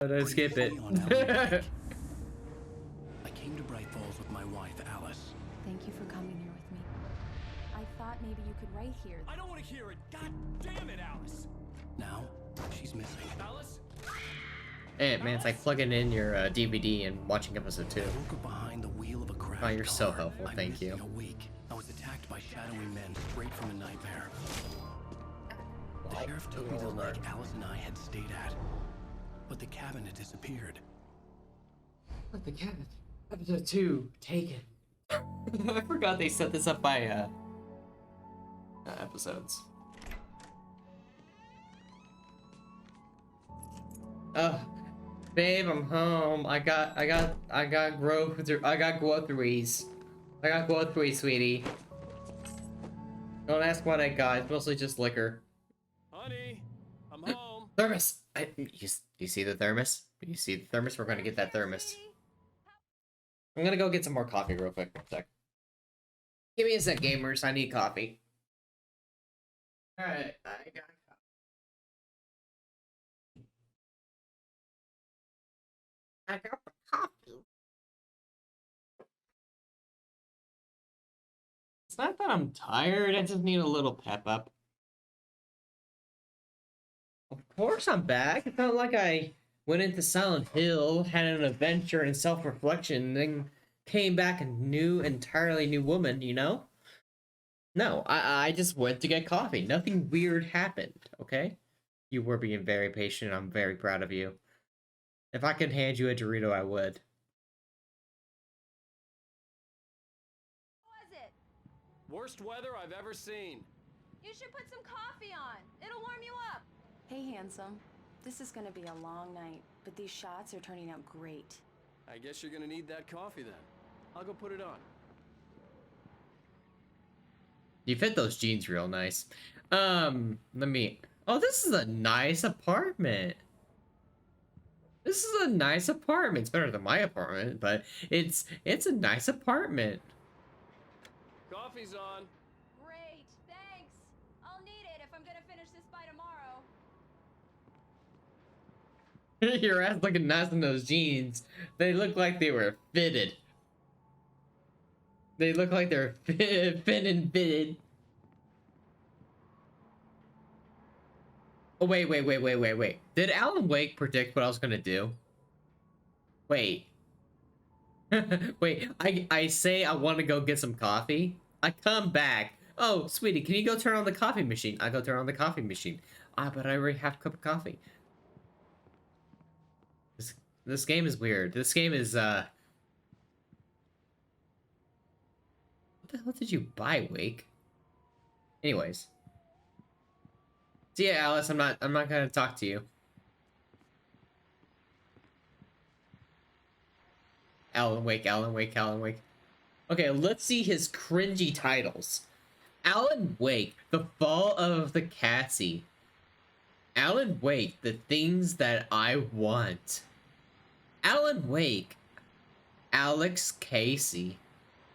I'd skip it. On Alan Wake. I came to Bright Falls with my wife, Alice. Thank you for coming here with me. I thought maybe you could write here. I don't want to hear it. God damn it, Alice. Now, she's missing. Alice? Hey, man, it's like plugging in your DVD and watching episode 2. I woke up behind the wheel of a crash. Oh, you're so car. helpful. I'm Thank you. missing a week. I was attacked by shadowy men straight from a nightmare. The sheriff took me to the lake Alice and I had stayed at, but the cabin had disappeared. What the cabin? Episode 2 taken. I forgot they set this up by episodes. Babe, I'm home. I got groceries. I got groceries, sweetie. Don't ask what I got. It's mostly just liquor. Honey, I'm home. Thermos. You see the thermos? You see the thermos? We're gonna get that thermos. I'm gonna go get some more coffee real quick. One sec. Give me a sec, gamers. I need coffee. All right, I got coffee. I got the coffee. It's not that I'm tired. I just need a little pep up. Of course I'm back. It's not like I went into Silent Hill, had an adventure and self-reflection, then came back a entirely new woman, you know? No, I just went to get coffee. Nothing weird happened, okay? You were being very patient. I'm very proud of you. If I could hand you a Dorito, I would. How was it? Worst weather I've ever seen. You should put some coffee on. It'll warm you up. Hey, handsome. This is gonna be a long night, but these shots are turning out great. I guess you're gonna need that coffee then. I'll go put it on. You fit those jeans real nice. Let me... Oh, this is a nice apartment. This is a nice apartment. It's better than my apartment, but it's a nice apartment. Coffee's on. Great, thanks. I'll need it if I'm gonna finish this by tomorrow. Your ass looking nice in those jeans. They look like they were fitted. They look like they're fit and fitted. Oh, wait. Did Alan Wake predict what I was gonna do? Wait. Wait, I say I want to go get some coffee. I come back. Oh, sweetie, can you go turn on the coffee machine? I go turn on the coffee machine. Ah, but I already have a cup of coffee. This game is weird. This game is, What the hell did you buy, Wake? Anyways. So yeah, Alice, I'm not gonna talk to you. Alan Wake. Okay, let's see his cringy titles. Alan Wake, The Fall of the Cassie. Alan Wake, The Things That I Want. Alan Wake, Alex Casey.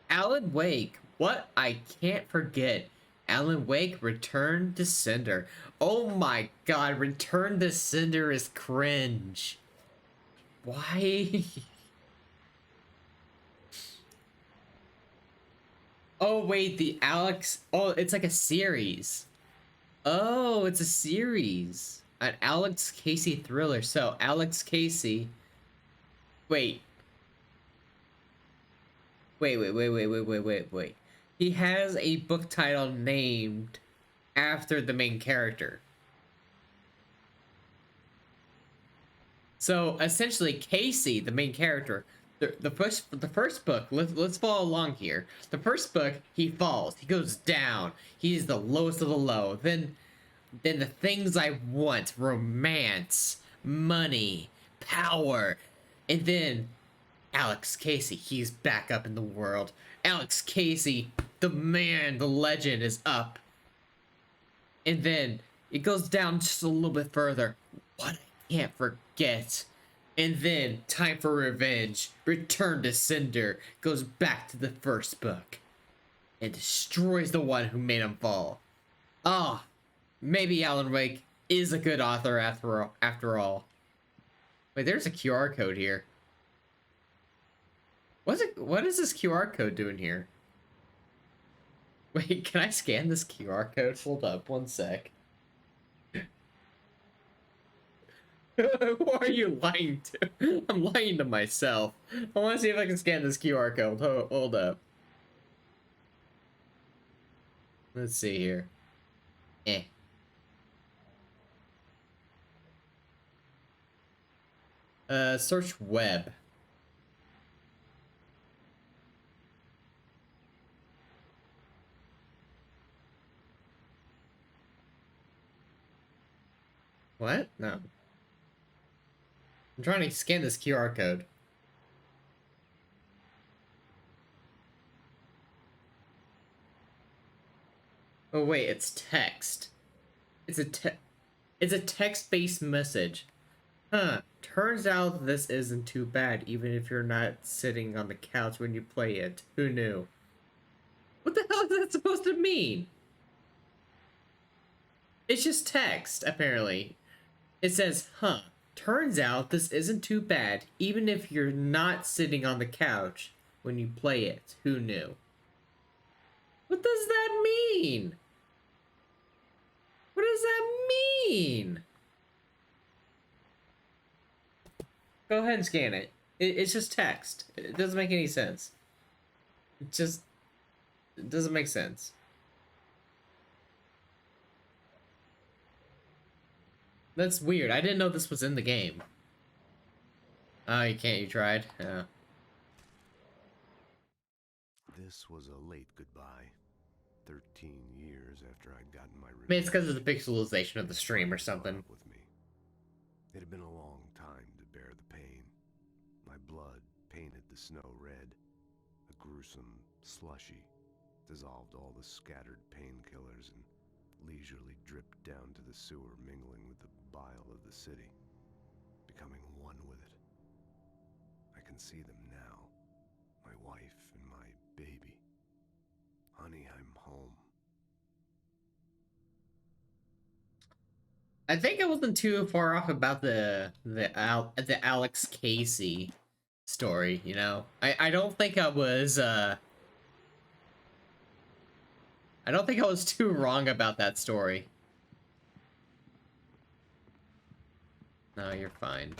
Alan Wake, What I Can't Forget. Alan Wake, Return to Cinder. Oh my god, Return to Cinder is cringe. Why? Oh wait, the Alex... Oh, it's like a series. Oh, it's a series. An Alex Casey thriller. So, Alex Casey... Wait. Wait. He has a book title named after the main character. So, essentially, Casey, the main character... The first book, let's follow along here. The first book, he falls. He goes down. He's the lowest of the low. Then the things I want, romance, money, power. And then Alex Casey, he's back up in the world. Alex Casey, the man, the legend is up. And then it goes down just a little bit further. What I can't forget. And then, Time for Revenge, Return to Cinder, goes back to the first book. And destroys the one who made him fall. Ah, maybe Alan Wake is a good author after all. Wait, there's a QR code here. What's it? What is this QR code doing here? Wait, can I scan this QR code? Hold up, one sec. Who are you lying to? I'm lying to myself. I want to see if I can scan this QR code. Hold up. Let's see here. Search web. What? No. I'm trying to scan this QR code. Oh wait, it's text. It's a text-based message. Huh. Turns out this isn't too bad, even if you're not sitting on the couch when you play it. Who knew? What the hell is that supposed to mean? It's just text, apparently. It says, huh. Turns out this isn't too bad, even if you're not sitting on the couch when you play it. Who knew? What does that mean? What does that mean? Go ahead and scan it. It's just text. It doesn't make any sense. It doesn't make sense. That's weird. I didn't know this was in the game. Oh, you can't. You tried? Yeah. This was a late goodbye. 13 years after I'd gotten my revenge. Maybe it's because of the pixelization of the stream or something. With me. It had been a long time to bear the pain. My blood painted the snow red. A gruesome slushy dissolved all the scattered painkillers and leisurely dripped down to the sewer, mingling with the bile of the city, becoming one with it. I can see them now. My wife and my baby. Honey, I'm home. I think I wasn't too far off about the Alex Casey story, you know? I don't think I was I don't think I was too wrong about that story. No, you're fine.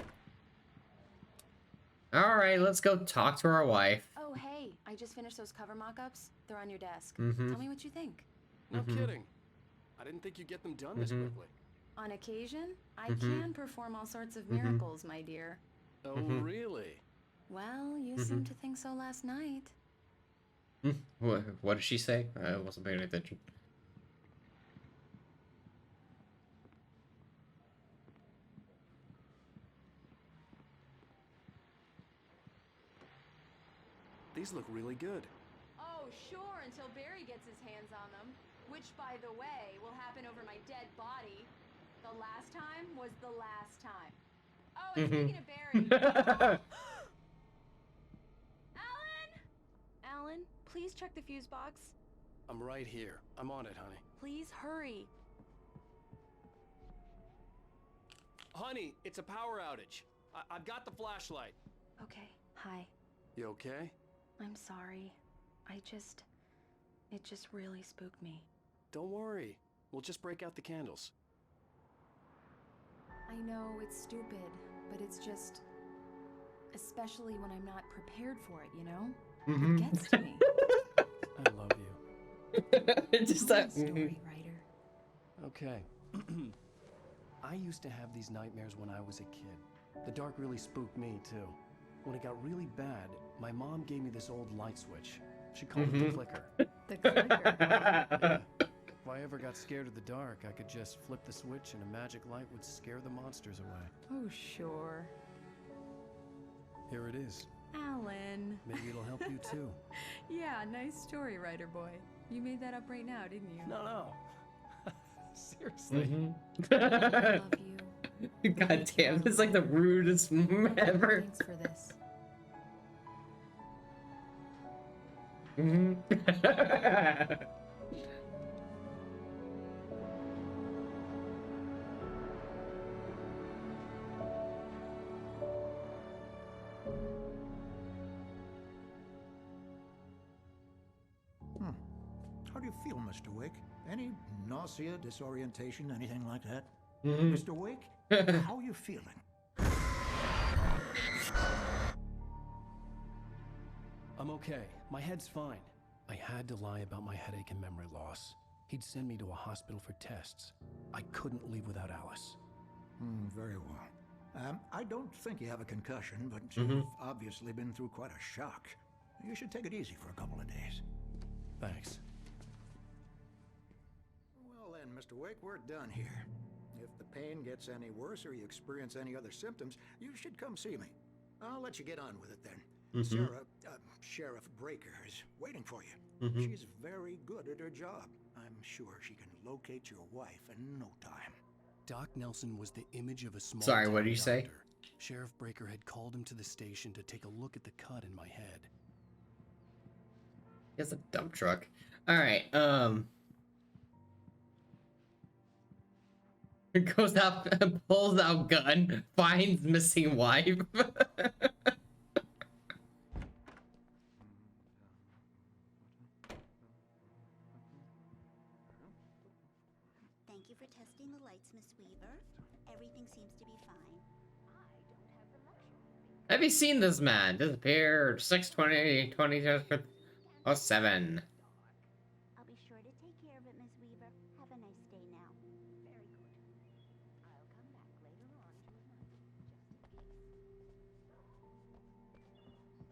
Alright, let's go talk to our wife. Oh, hey, I just finished those cover mock-ups. They're on your desk. Mhm. Tell me what you think. No Mhm. kidding. I didn't think you'd get them done this Mhm. quickly. On occasion, I Mhm. can perform all sorts of Mhm. miracles, my dear. Oh, Mhm. really? Well, you Mhm. seemed to think so last night. What did she say? I wasn't paying attention. These look really good. Oh, sure, until Barry gets his hands on them. Which, by the way, will happen over my dead body. The last time was the last time. Oh, and speaking of Barry... Alan! Alan, please check the fuse box. I'm right here. I'm on it, honey. Please hurry. Honey, it's a power outage. I've got the flashlight. Okay, hi. You okay? I'm sorry. It just really spooked me. Don't worry. We'll just break out the candles. I know it's stupid, but it's just... Especially when I'm not prepared for it, you know? Mhm. It gets to me. I love you. It's just Tell me that. a story, writer. Okay. I used to have these nightmares when I was a kid. The dark really spooked me, too. When it got really bad, my mom gave me this old light switch. She called it the clicker. The clicker. Yeah. If I ever got scared of the dark, I could just flip the switch and a magic light would scare the monsters away. Oh, sure. Here it is. Alan. Maybe it'll help you, too. Yeah, nice story, writer boy. You made that up right now, didn't you? No. Seriously. I love you. God damn, this is like the rudest ever. Thanks for this. feel, Mr. Wake? Any nausea, disorientation, anything like that? Mhm. Mr. Wake, how you feeling? I'm okay. My head's fine. I had to lie about my headache and memory loss. He'd send me to a hospital for tests. I couldn't leave without Alice. Very well. I don't think you have a concussion, but you've obviously been through quite a shock. You should take it easy for a couple of days. Thanks. Well then, Mr. Wake, we're done here. If the pain gets any worse or you experience any other symptoms, you should come see me. I'll let you get on with it then. Sarah, Sheriff Breaker is waiting for you. She's very good at her job. I'm sure she can locate your wife in no time. Doc Nelson was the image of a small Sorry, what town did you say? doctor. Sheriff Breaker had called him to the station to take a look at the cut in my head. He has a dump truck. Alright, goes out, pulls out gun, finds missing wife. Thank you for testing the lights, Miss Weaver. Everything seems to be fine. Have you seen this man? Disappeared 6/20, 2007. I'll be sure to take care of it, Miss Weaver. Have a nice day now. Very good. I'll come back later on tonight, just in case.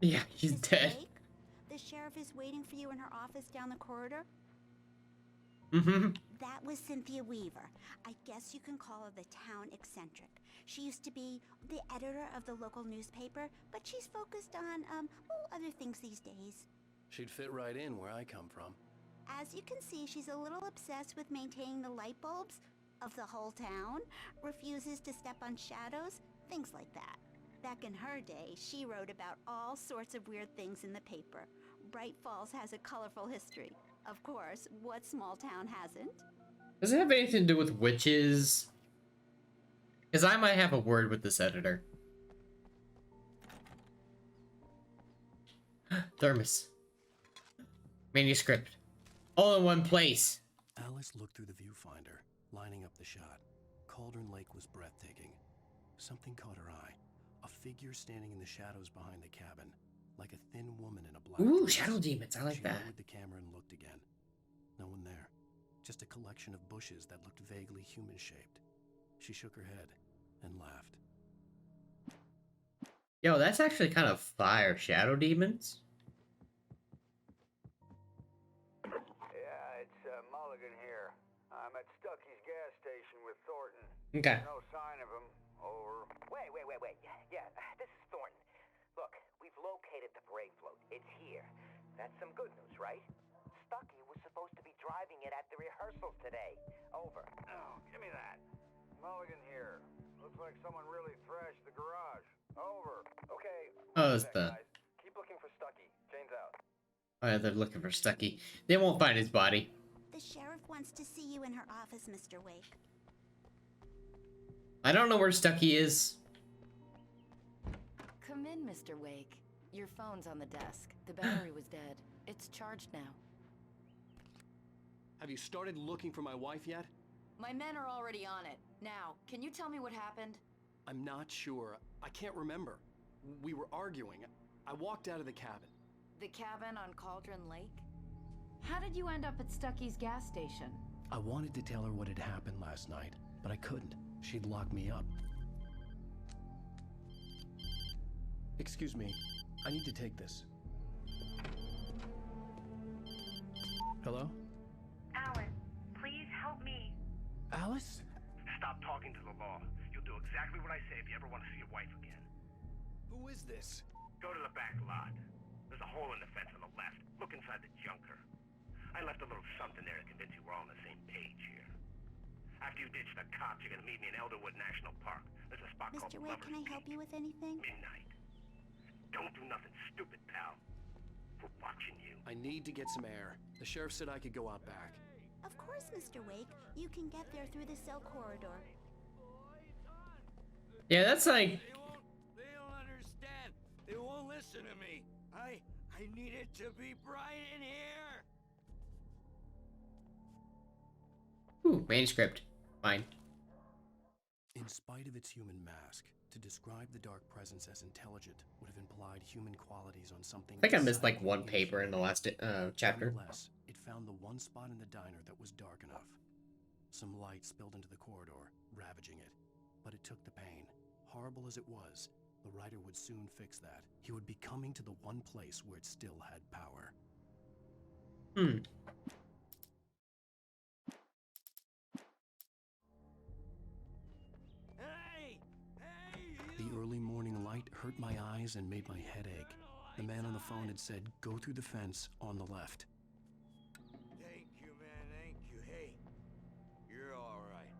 Yeah, he's Mr. dead. Blake, the sheriff is waiting for you in her office down the corridor. That was Cynthia Weaver. I guess you can call her the town eccentric. She used to be the editor of the local newspaper, but she's focused on, other things these days. She'd fit right in where I come from. As you can see, she's a little obsessed with maintaining the light bulbs of the whole town, refuses to step on shadows, things like that. Back in her day, she wrote about all sorts of weird things in the paper. Bright Falls has a colorful history. Of course, what small town hasn't? Does it have anything to do with witches? Because I might have a word with this editor. Thermos. Manuscript. All in one place. Alice looked through the viewfinder, lining up the shot. Cauldron Lake was breathtaking. Something caught her eye. A figure standing in the shadows behind the cabin, like a thin woman in a black Ooh, dress. shadow demons. I like She that. lowered the camera and looked again. No one there. Just a collection of bushes that looked vaguely human-shaped. She shook her head and laughed. Yo, that's actually kind of fire. Shadow demons? Yeah, it's Mulligan here. I'm at Stucky's gas station with Thornton. Okay. No sign of him. Over. Wait. Yeah, this is Thornton. Look, we've located the parade float. It's here. That's some good news, right? Stucky was supposed to be driving it at the rehearsals today. Over. Oh, give me that. Mulligan here. Looks like someone really thrashed the garage. Over. Okay. Oh, it's that, the... guys. Keep looking for Stucky. Jane's out. Oh, yeah, they're looking for Stucky. They won't find his body. The sheriff wants to see you in her office, Mr. Wake. I don't know where Stucky is. Come in, Mr. Wake. Your phone's on the desk. The battery was dead. It's charged now. Have you started looking for my wife yet? My men are already on it. Now, can you tell me what happened? I'm not sure. I can't remember. We were arguing. I walked out of the cabin. The cabin on Cauldron Lake? How did you end up at Stucky's gas station? I wanted to tell her what had happened last night, but I couldn't. She'd lock me up. Excuse me. I need to take this. Hello? Alan, please help me. Alice? Stop talking to the law. You'll do exactly what I say if you ever want to see your wife again. Who is this? Go to the back lot. There's a hole in the fence on the left. Look inside the junker. I left a little something there to convince you we're all on the same page here. After you ditch the cops, you're gonna meet me in Elderwood National Park. There's a spot called Mr. Wake, Lover's can I help Peak. you with anything? Midnight. Don't do nothing stupid, pal. We're watching you. I need to get some air. The sheriff said I could go out back. Of course, Mr. Wake. You can get there through the cell corridor. Yeah, that's like... They don't understand. They won't listen to me. I I need it to be bright in here. Ooh, manuscript. Fine. In spite of its human mask, to describe the dark presence as intelligent would have implied human qualities on something. I think I missed like one paper in the last chapter. Nonetheless, it found the one spot in the diner that was dark enough. Some light spilled into the corridor, ravaging it. But it took the pain. Horrible as it was, the writer would soon fix that. He would be coming to the one place where it still had power. The early morning light hurt my eyes and made my head ache. The man on the phone had said, go through the fence on the left. Thank you, man. Thank you. Hey, you're all right.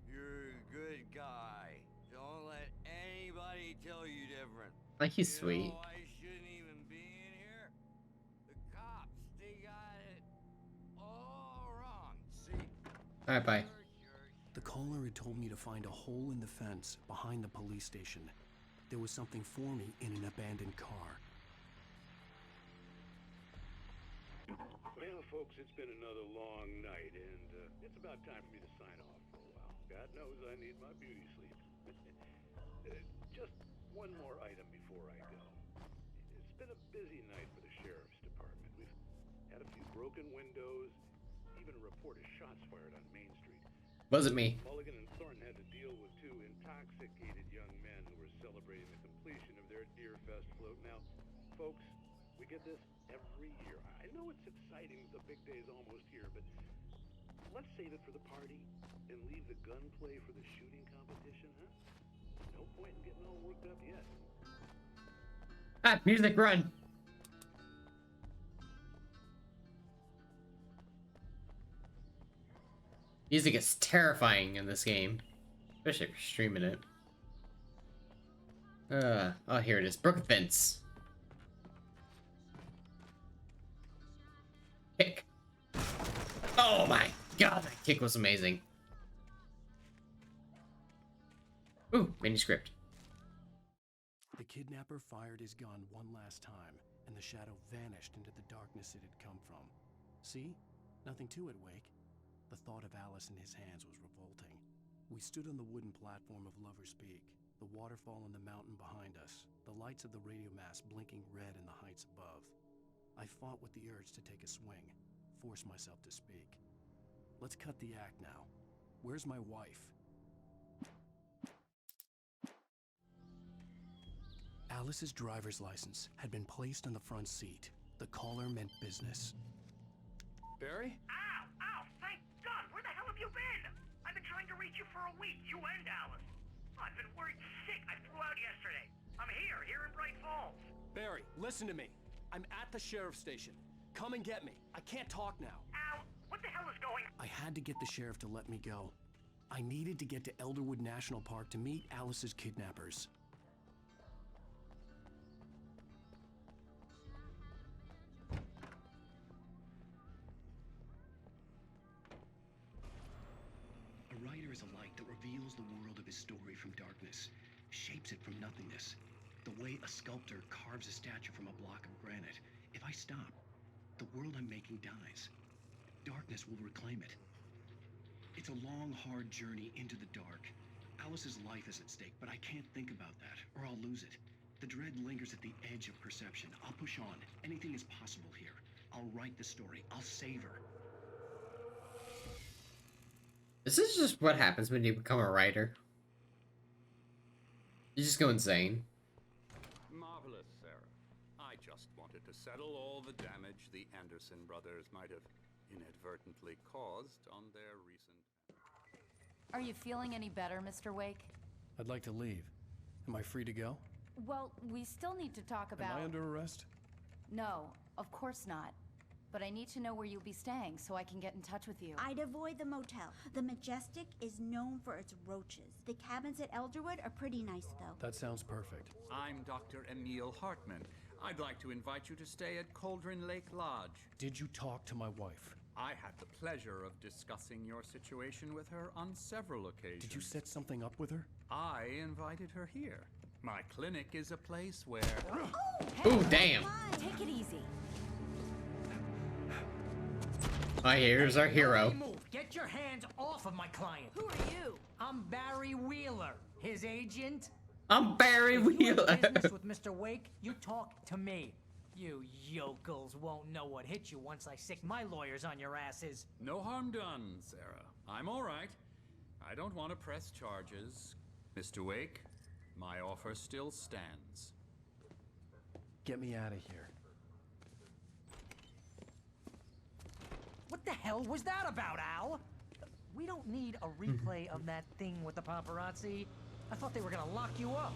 You're a good guy. Don't let anybody tell you different. Like he's sweet. Know, I shouldn't even be in here. The cops, they got it all wrong. See? All right, bye. The caller had told me to find a hole in the fence behind the police station. There was something for me in an abandoned car. Well, folks, it's been another long night, and it's about time for me to sign off for a while. God knows I need my beauty sleep. Just one more item before I go. It's been a busy night for the sheriff's department. We've had a few broken windows, even a report of shots fired on Main Street. Wasn't me. Mulligan and Thornton had to deal with two intoxicated young men who were celebrating the completion of their Deerfest float. Now, folks, we get this every year. I know it's exciting, the big day's almost here, but let's save it for the party and leave the gunplay for the shooting competition, huh? No point in getting all worked up yet. Ah, music, run. Music is terrifying in this game, especially if you're streaming it. Oh, here it is. Broken fence. Kick. Oh my god, that kick was amazing. Ooh, manuscript. The kidnapper fired his gun one last time, and the shadow vanished into the darkness it had come from. See? Nothing to it, Wake. The thought of Alice in his hands was revolting. We stood on the wooden platform of Lover's Peak, the waterfall on the mountain behind us, the lights of the radio mast blinking red in the heights above. I fought with the urge to take a swing, force myself to speak. Let's cut the act now. Where's my wife? Alice's driver's license had been placed on the front seat. The caller meant business. Barry? Ow! Ow! Thank God! Where the hell have you been? I've been trying to reach you for a week, you and Alice. I've been worried sick. I flew out yesterday. I'm here in Bright Falls. Barry, listen to me. I'm at the sheriff's station. Come and get me. I can't talk now. Ow! What the hell is going on? I had to get the sheriff to let me go. I needed to get to Elderwood National Park to meet Alice's kidnappers. A writer is a light that reveals the world of his story from darkness, shapes it from nothingness. The way a sculptor carves a statue from a block of granite. If I stop, the world I'm making dies. Darkness will reclaim it. It's a long, hard journey into the dark. Alice's life is at stake, but I can't think about that, or I'll lose it. The dread lingers at the edge of perception. I'll push on. Anything is possible here. I'll write the story. I'll save her. This is just what happens when you become a writer. You just go insane. Marvelous, Sarah. I just wanted to settle all the damage the Anderson brothers might have inadvertently caused on their recent... Are you feeling any better, Mr. Wake? I'd like to leave. Am I free to go? Well, we still need to talk about... Am I under arrest? No, of course not. But I need to know where you'll be staying so I can get in touch with you. I'd avoid the motel. The Majestic is known for its roaches. The cabins at Elderwood are pretty nice, though. That sounds perfect. I'm Dr. Emil Hartman. I'd like to invite you to stay at Cauldron Lake Lodge. Did you talk to my wife? I had the pleasure of discussing your situation with her on several occasions. Did you set something up with her? I invited her here. My clinic is a place where... Ooh, damn. Take it easy. My here's our hero. Move. Get your hands off of my client. Who are you? I'm Barry Wheeler, his agent. I'm Barry Wheeler. If you have business with Mr. Wake, you talk to me. You yokels won't know what hit you once I sick my lawyers on your asses. No harm done, Sarah. I'm all right. I don't want to press charges. Mr. Wake, my offer still stands. Get me out of here. What the hell was that about, Al? We don't need a replay of that thing with the paparazzi. I thought they were gonna lock you up.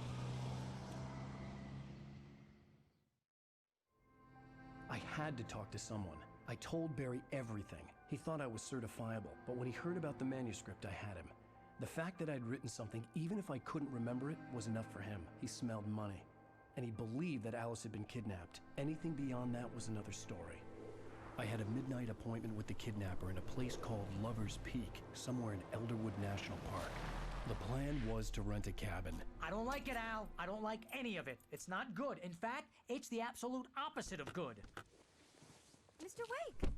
I had to talk to someone. I told Barry everything. He thought I was certifiable, but when he heard about the manuscript, I had him. The fact that I'd written something, even if I couldn't remember it, was enough for him. He smelled money. And he believed that Alice had been kidnapped. Anything beyond that was another story. I had a midnight appointment with the kidnapper in a place called Lover's Peak, somewhere in Elderwood National Park. The plan was to rent a cabin. I don't like it, Al. I don't like any of it. It's not good. In fact, it's the absolute opposite of good. Mr. Wake!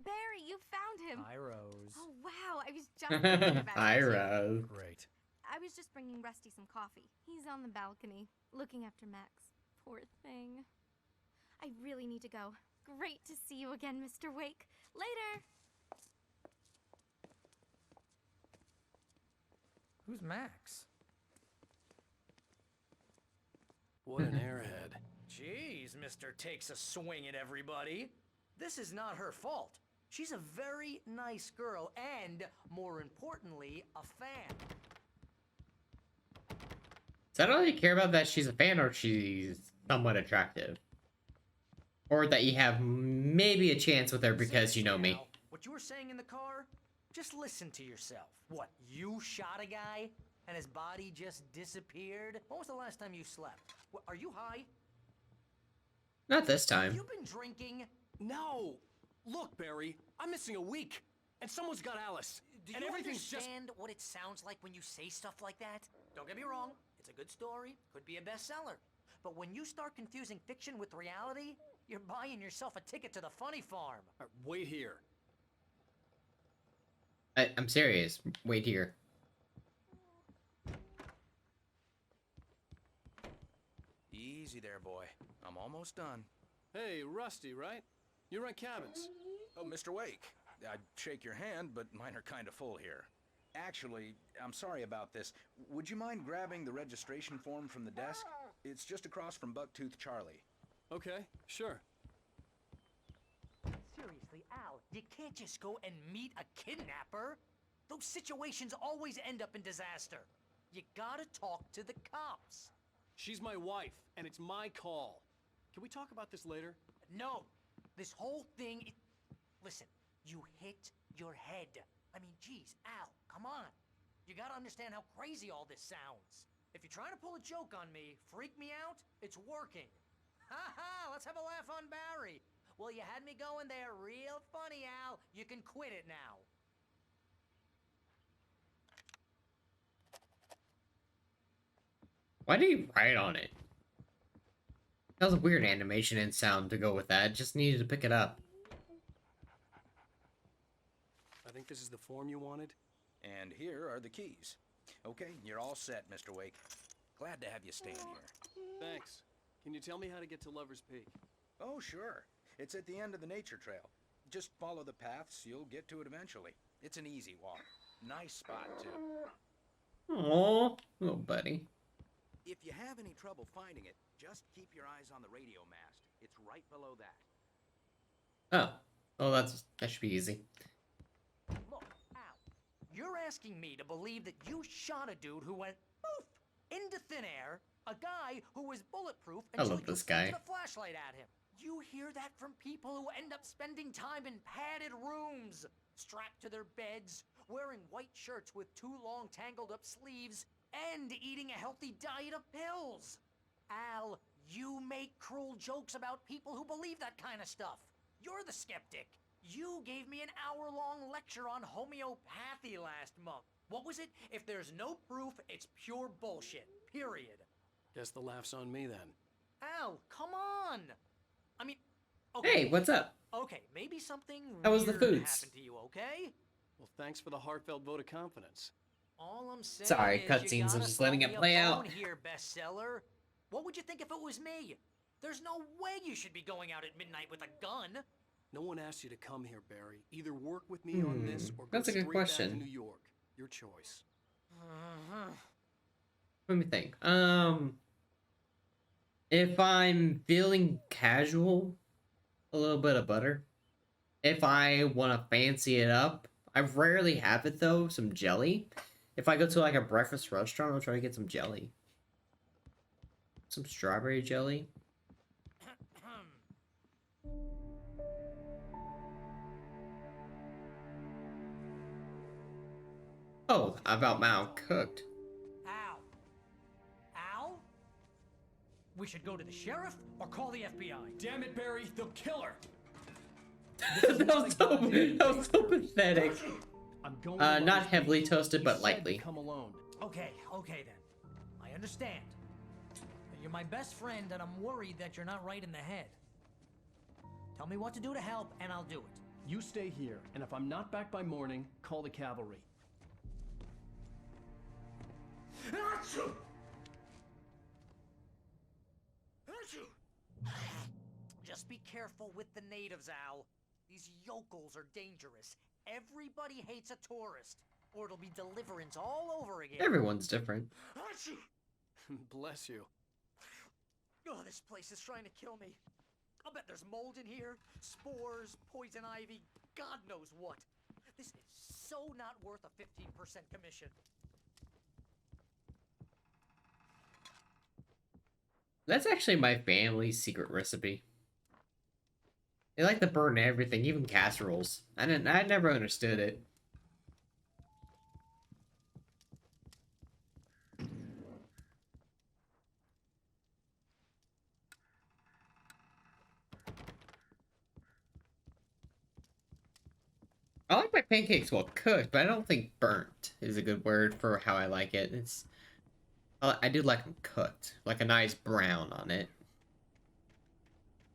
Barry, you found him. Hi, Rose. Oh, wow. I was just thinking about Hi, you. Rose. Great. I was just bringing Rusty some coffee. He's on the balcony, looking after Max. Poor thing. I really need to go. Great to see you again, Mr. Wake. Later! Who's Max? What an airhead. Jeez, Mr. Takes a swing at everybody. This is not her fault. She's a very nice girl and, more importantly, a fan. Does that all you care about, that she's a fan or she's somewhat attractive? Or that you have maybe a chance with her because you know me? Al, what you were saying in the car? Just listen to yourself. What, you shot a guy and his body just disappeared? When was the last time you slept? What, are you high? Not this time. Have you been drinking? No! Look, Barry, I'm missing a week, and someone's got Alice. Do and you everything's understand what it sounds like when you say stuff like that? Don't get me wrong, it's a good story, could be a bestseller. But when you start confusing fiction with reality, you're buying yourself a ticket to the funny farm. Wait here. I'm serious. Wait here. Easy there, boy. I'm almost done. Hey, Rusty, right? You rent cabins. Oh, Mr. Wake. I'd shake your hand, but mine are kind of full here. Actually, I'm sorry about this. Would you mind grabbing the registration form from the desk? It's just across from Bucktooth Charlie. Okay, sure. Seriously, Al, you can't just go and meet a kidnapper. Those situations always end up in disaster. You gotta talk to the cops. She's my wife, and it's my call. Can we talk about this later? No, this whole thing... Listen, you hit your head. I mean, geez, Al, come on. You gotta understand how crazy all this sounds. If you're trying to pull a joke on me, freak me out, it's working. Ha ha, let's have a laugh on Barry. Well, you had me going there real funny, Al. You can quit it now. Why did he write on it? That was a weird animation and sound to go with that. Just needed to pick it up. I think this is the form you wanted. And here are the keys. Okay, you're all set, Mr. Wake. Glad to have you staying here. Thanks. Can you tell me how to get to Lover's Peak? Oh, sure. It's at the end of the nature trail. Just follow the paths, you'll get to it eventually. It's an easy walk. Nice spot, too. Aww, little buddy. If you have any trouble finding it, just keep your eyes on the radio mast. It's right below that. Oh, that should be easy. Look, Al, you're asking me to believe that you shot a dude who went poof into thin air, a guy who was bulletproof I until love you this guy. pointed a flashlight at him. You hear that from people who end up spending time in padded rooms, strapped to their beds, wearing white shirts with too long tangled up sleeves, and eating a healthy diet of pills. Al, you make cruel jokes about people who believe that kind of stuff. You're the skeptic. You gave me an hour-long lecture on homeopathy last month. What was it? If there's no proof, it's pure bullshit. Period. Guess the laugh's on me then. Al, come on! I mean, okay. Hey, what's up? Okay, maybe something How was the weird foods? happened to you, okay? Well, thanks for the heartfelt vote of confidence. All I'm saying Sorry, is cutscenes, you I'm gotta just letting throw it me a play bone out. Here, bestseller. What would you think if it was me? There's no way you should be going out at midnight with a gun. No one asked you to come here, Barry. Either work with me on this or go That's a good straight question. back to New York. Your choice. Let me think. If I'm feeling casual, a little bit of butter. If I want to fancy it up, I rarely have it though, some jelly. If I go to like a breakfast restaurant, I'll try to get some jelly. Some strawberry jelly. Oh, about Mal cooked. Al. Al? We should go to the sheriff or call the FBI. Damn it, Barry, they'll kill her. that was so pathetic. I'm going Not heavily toasted, but lightly. Come alone. Okay then. I understand. But you're my best friend and I'm worried that you're not right in the head. Tell me what to do to help and I'll do it. You stay here, and if I'm not back by morning, call the cavalry. Just be careful with the natives, Al. These yokels are dangerous. Everybody hates a tourist, or it'll be deliverance all over again. Everyone's different. Bless you. Oh, this place is trying to kill me. I'll bet there's mold in here, spores, poison ivy, God knows what. This is so not worth a 15% commission. That's actually my family's secret recipe. They like to burn everything, even casseroles. I never understood it. I like my pancakes well cooked, but I don't think burnt is a good word for how I like it. I do like them cooked, like a nice brown on it.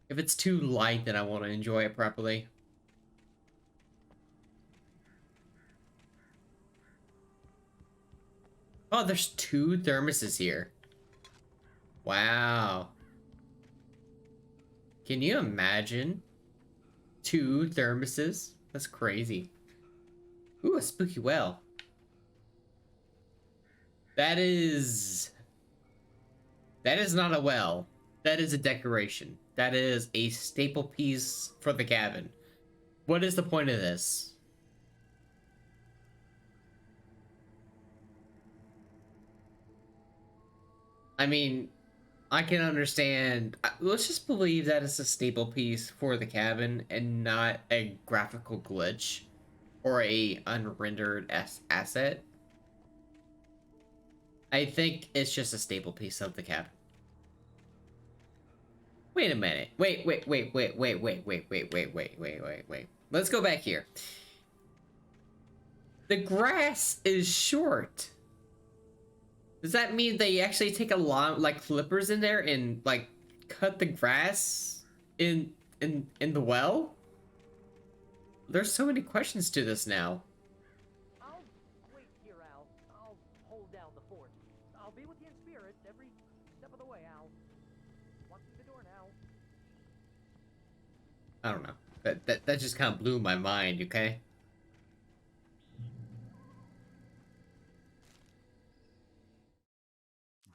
If it's too light, then I want to enjoy it properly. Oh, there's 2 thermoses here. Wow. Can you imagine 2 thermoses? That's crazy. Ooh, a spooky well. That is not a well. That is a decoration. That is a staple piece for the cabin. What is the point of this? I mean, I can understand. Let's just believe that it's a staple piece for the cabin and not a graphical glitch or a unrendered asset. I think it's just a staple piece of the cabin. Wait a minute. Wait. Let's go back here. The grass is short. Does that mean they actually take a lot, like clippers in there and like cut the grass in the well? There's so many questions to this now. I'll wait here, Al. I'll hold down the fort. I'll be with you in spirit every step of the way, Al. Walk through the door now. I don't know. That just kind of blew my mind, okay?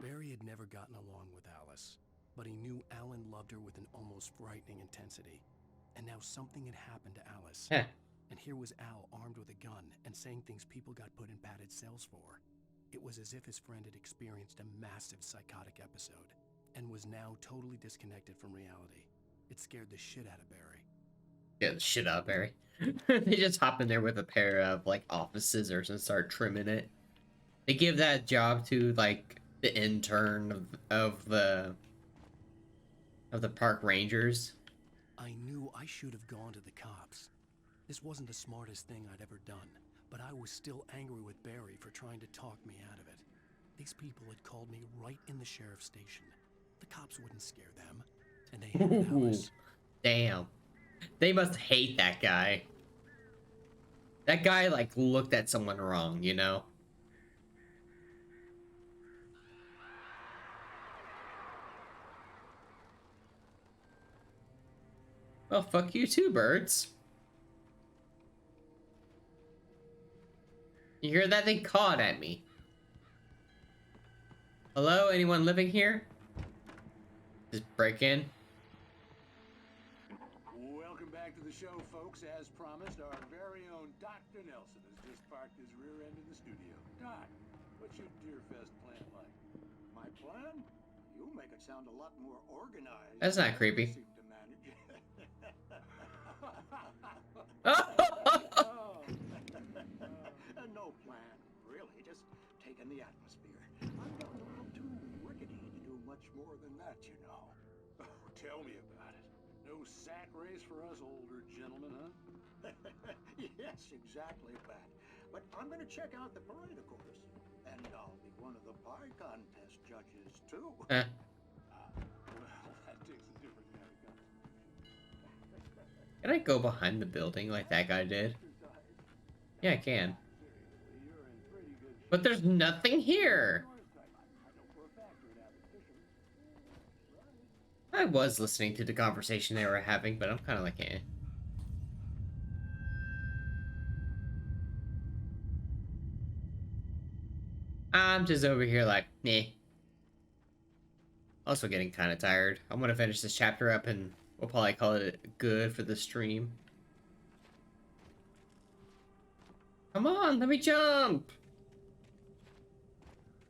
Barry had never gotten along with Alice, but he knew Alan loved her with an almost frightening intensity. And now something had happened to Alice. Heh. And here was Al armed with a gun and saying things people got put in padded cells for. It was as if his friend had experienced a massive psychotic episode and was now totally disconnected from reality. It scared the shit out of Barry. Yeah, the shit out of Barry. They just hop in there with a pair of like office scissors and start trimming it. They give that job to like the intern of the park rangers. I knew I should have gone to the cops. This wasn't the smartest thing I'd ever done, but I was still angry with Barry for trying to talk me out of it. These people had called me right in the sheriff's station. The cops wouldn't scare them. And they hated Alice. Damn. They must hate that guy. That guy, like, looked at someone wrong, you know? Well, fuck you too, birds. You hear that? They cawed at me. Hello? Anyone living here? Just break in. Welcome back to the show, folks. As promised, our very own Dr. Nelson has just parked his rear end in the studio. Doc, what's your Deerfest plan like? My plan? You make it sound a lot more organized. That's not creepy. Seem to manage. No plan, really. Just taking the atmosphere. I'm getting a little too rickety to do much more than that, you know. Oh, tell me about it. No sack race for us older gentlemen, huh? Yes, exactly, Pat. But I'm going to check out the parade, of course. And I'll be one of the pie contest judges, too. Well, that takes a different kind of Can I go behind the building like that guy did? Yeah, I can. But there's nothing here. I was listening to the conversation they were having, but I'm kind of like, eh. I'm just over here like, nah. Also getting kind of tired. I'm gonna finish this chapter up and we'll probably call it good for the stream. Come on, let me jump!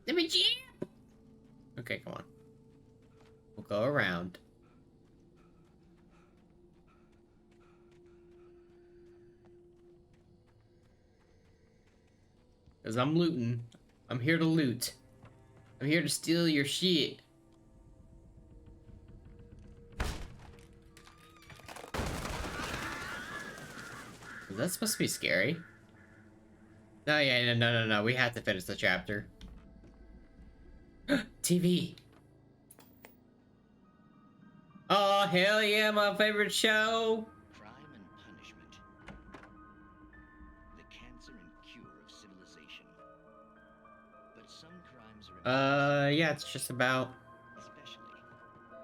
Let me jump! Okay, come on. We'll go around. Because I'm looting. I'm here to loot. I'm here to steal your shit. Is that supposed to be scary? No, yeah, no. We have to finish the chapter. TV. Oh, hell yeah, my favorite show. Crime and punishment. The cancer and cure of civilization. But some crimes are Yeah, it's just about. especially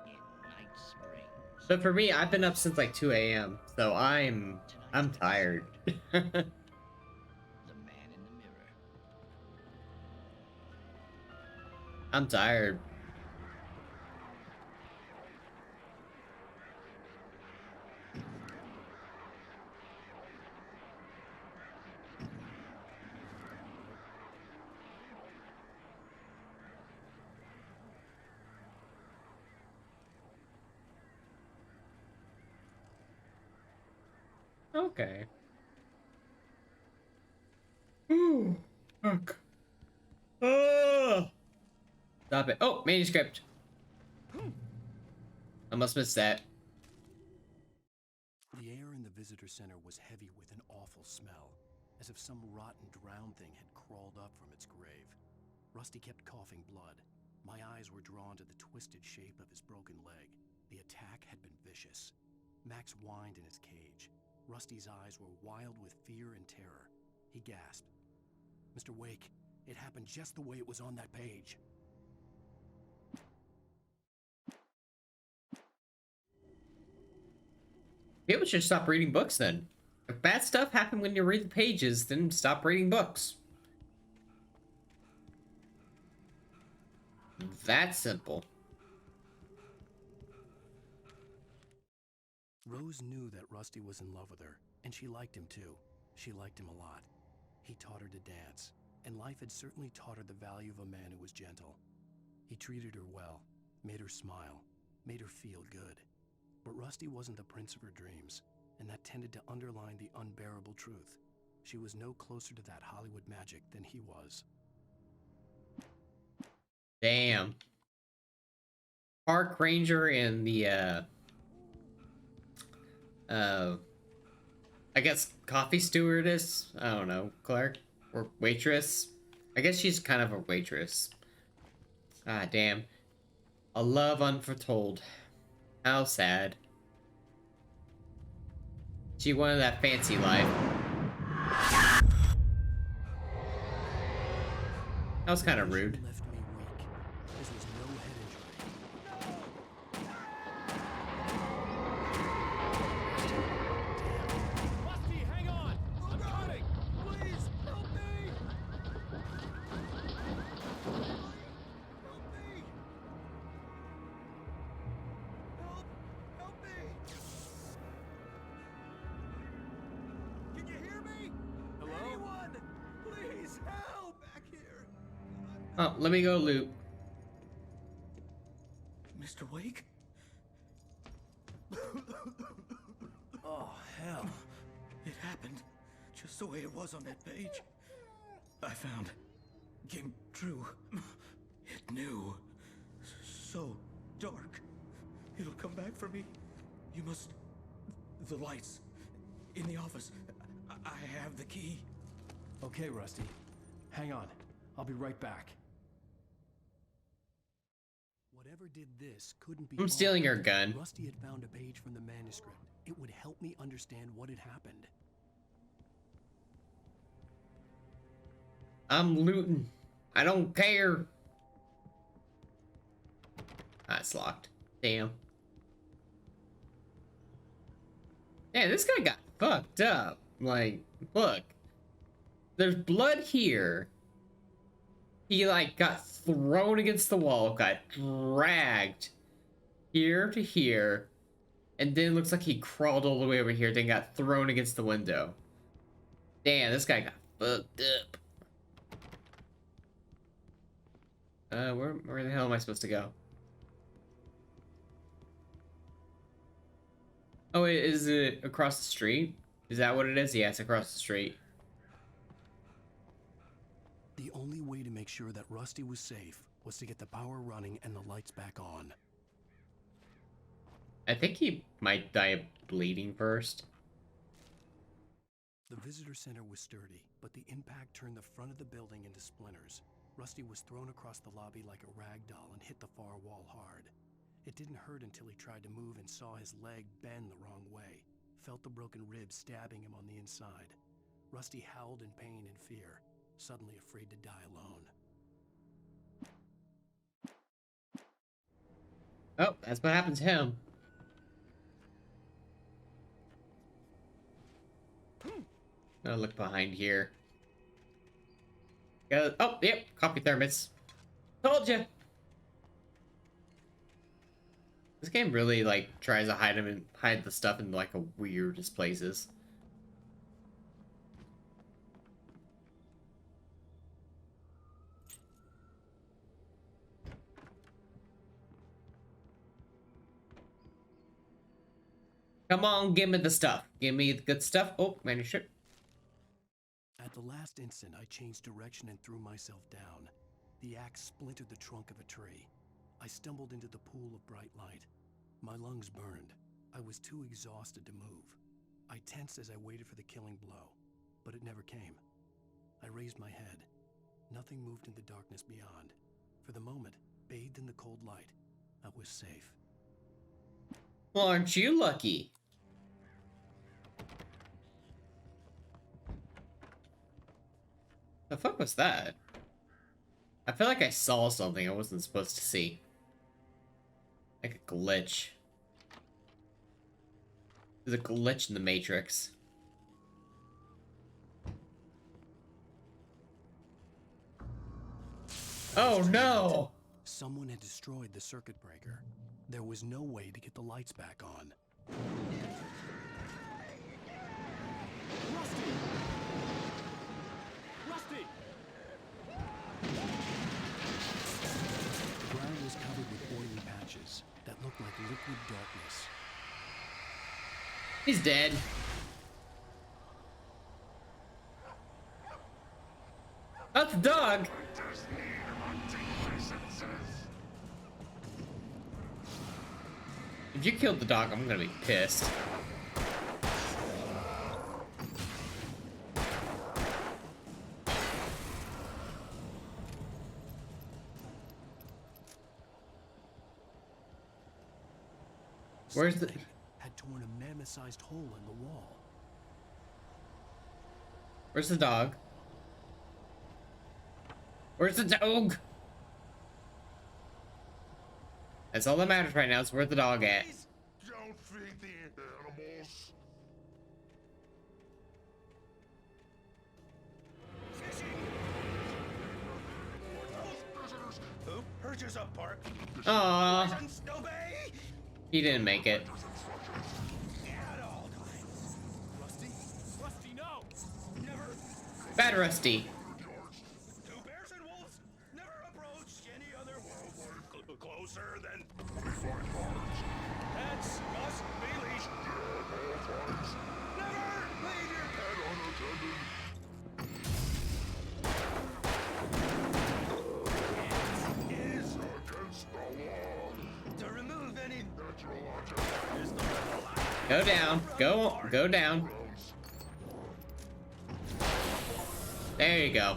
in Night Springs. But for me, I've been up since like 2 a.m. So I'm tired. The man in the mirror. I'm tired. Okay. Ooh, fuck. Stop it. Oh, manuscript. I must miss that. The air in the visitor center was heavy with an awful smell, as if some rotten drowned thing had crawled up from its grave. Rusty kept coughing blood. My eyes were drawn to the twisted shape of his broken leg. The attack had been vicious. Max whined in his cage. Rusty's eyes were wild with fear and terror. He gasped. Mr. Wake, it happened just the way it was on that page. People should stop reading books then. If bad stuff happened when you read the pages, then stop reading books. That simple. Rose knew that Rusty was in love with her, and she liked him too. She liked him a lot. He taught her to dance, and life had certainly taught her the value of a man who was gentle. He treated her well, made her smile, made her feel good. But Rusty wasn't the prince of her dreams, and that tended to underline the unbearable truth. She was no closer to that Hollywood magic than he was. Damn. Park ranger and the I guess coffee stewardess, I don't know, clerk or waitress. I guess she's kind of a waitress. Ah, damn. A love unforetold. How sad. She wanted that fancy life. That was kind of rude. Left me weak. This was no head injury. Rusty, hang on! I'm coming! Please, help me! Help me! Can you hear me? Hello? Anyone? Please help! Back here. Oh, let me go loot. Mr. Wake? Oh, hell. It happened just the way it was on that page. I found. Came true. It knew. So dark. It'll come back for me. You must. The lights. In the office. I have the key. Okay, Rusty. Hang on. I'll be right back. Whatever did this couldn't be. I'm stealing your gun. Rusty had found a page from the manuscript. It would help me understand what had happened. I'm looting. I don't care. Ah, it's locked. Damn. Yeah, this guy got fucked up. Like, look. There's blood here. He, like, got thrown against the wall, got dragged here to here, and then it looks like he crawled all the way over here, then got thrown against the window. Damn, this guy got fucked up. Where the hell am I supposed to go? Oh, is it across the street? Is that what it is? Yeah, it's across the street. The only way to make sure that Rusty was safe was to get the power running and the lights back on. I think he might die of bleeding first. The visitor center was sturdy, but the impact turned the front of the building into splinters. Rusty was thrown across the lobby like a rag doll and hit the far wall hard. It didn't hurt until he tried to move and saw his leg bend the wrong way, felt the broken ribs stabbing him on the inside. Rusty howled in pain and fear, suddenly afraid to die alone. Oh, that's what happened to him. Gotta look behind here. Oh, yep, coffee thermos. Told you. This game really like tries to hide the stuff in like the weirdest places. Come on, give me the stuff. Give me the good stuff. Oh, manuscript. At the last instant, I changed direction and threw myself down. The axe splintered the trunk of a tree. I stumbled into the pool of bright light. My lungs burned. I was too exhausted to move. I tensed as I waited for the killing blow, but it never came. I raised my head. Nothing moved in the darkness beyond. For the moment, bathed in the cold light, I was safe. Well, aren't you lucky? The fuck was that? I feel like I saw something I wasn't supposed to see. Like a glitch. There's a glitch in the Matrix. Oh no! Someone had destroyed the circuit breaker. There was no way to get the lights back on. Rusty! Rusty! The ground was covered with oily patches that looked like liquid darkness. He's dead. That's a dog! If you killed the dog, I'm gonna be pissed. Where's the... Something had torn a mammoth-sized hole in the wall. Where's the dog? Where's the dog? That's all that matters right now, is where's the dog at? Don't feed the animals. Who perches up, Park? Aww. Presents, obey! He didn't make it. Rusty? Rusty, no! Never. Bad Rusty. Two bears and wolves never approached any other wolf closer than. Pets must be leashed. Never leave your pet unattended. Is against the law. To remove any natural object is the law. Go down. Go down. There you go.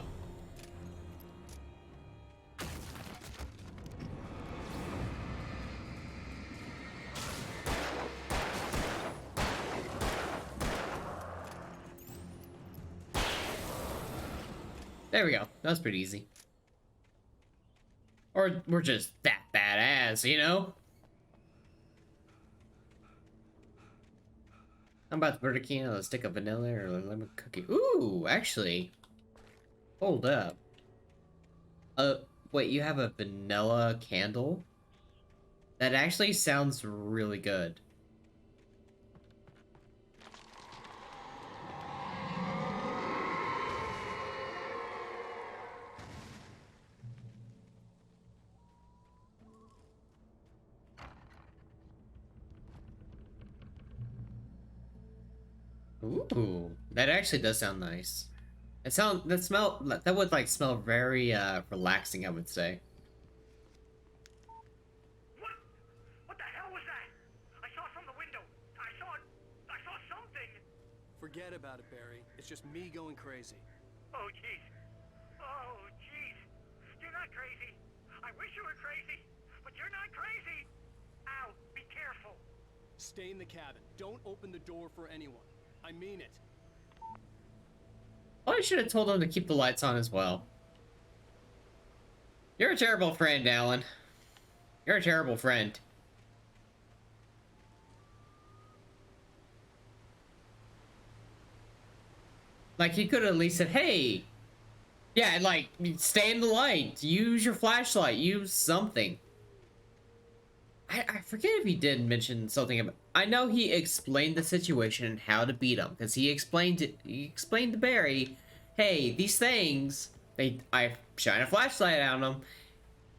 There we go. That was pretty easy. Or we're just that badass, you know? I'm about to put a key on a stick of vanilla or a lemon cookie. Ooh, actually. Hold up. Wait, you have a vanilla candle? That actually sounds really good. Ooh, that actually does sound nice. That would like smell very relaxing, I would say. What the hell was that? I saw from the window. I saw something. Forget about it, Barry. It's just me going crazy. Oh jeez. Oh jeez. You're not crazy. I wish you were crazy, but you're not crazy. Ow, be careful. Stay in the cabin. Don't open the door for anyone. I mean it. Oh, I should have told him to keep the lights on as well. You're a terrible friend, Alan. You're a terrible friend. Like, he could have at least said, hey! Yeah, like, stay in the light. Use your flashlight. Use something. I forget if he did mention something about... I know he explained the situation and how to beat him, because he explained to Barry, hey, these things, I shine a flashlight on them,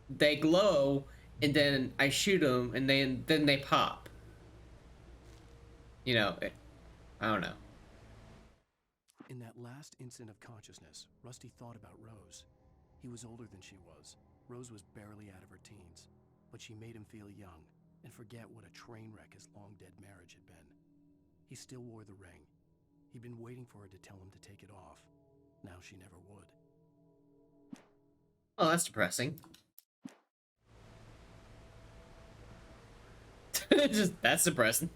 they glow, and then I shoot them, and then they pop. You know, I don't know. In that last instant of consciousness, Rusty thought about Rose. He was older than she was. Rose was barely out of her teens. But she made him feel young and forget what a train wreck his long-dead marriage had been. He still wore the ring. He'd been waiting for her to tell him to take it off. Now she never would. Oh, that's depressing. That's depressing.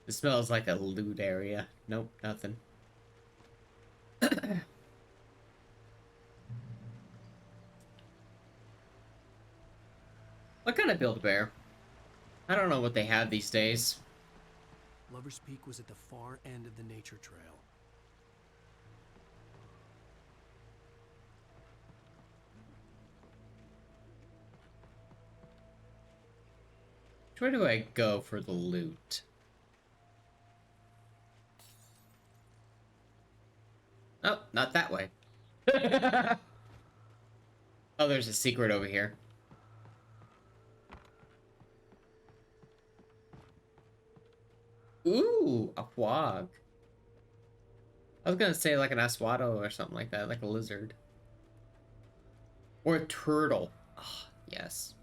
It smells like a loot area. Nope, nothing. What kind of Build-A-Bear? I don't know what they have these days. Lover's Peak was at the far end of the nature trail. Where do I go for the loot? Oh, not that way. Oh, there's a secret over here. Ooh, a quag. I was gonna say like an aswado or something like that, like a lizard. Or a turtle. Oh, yes.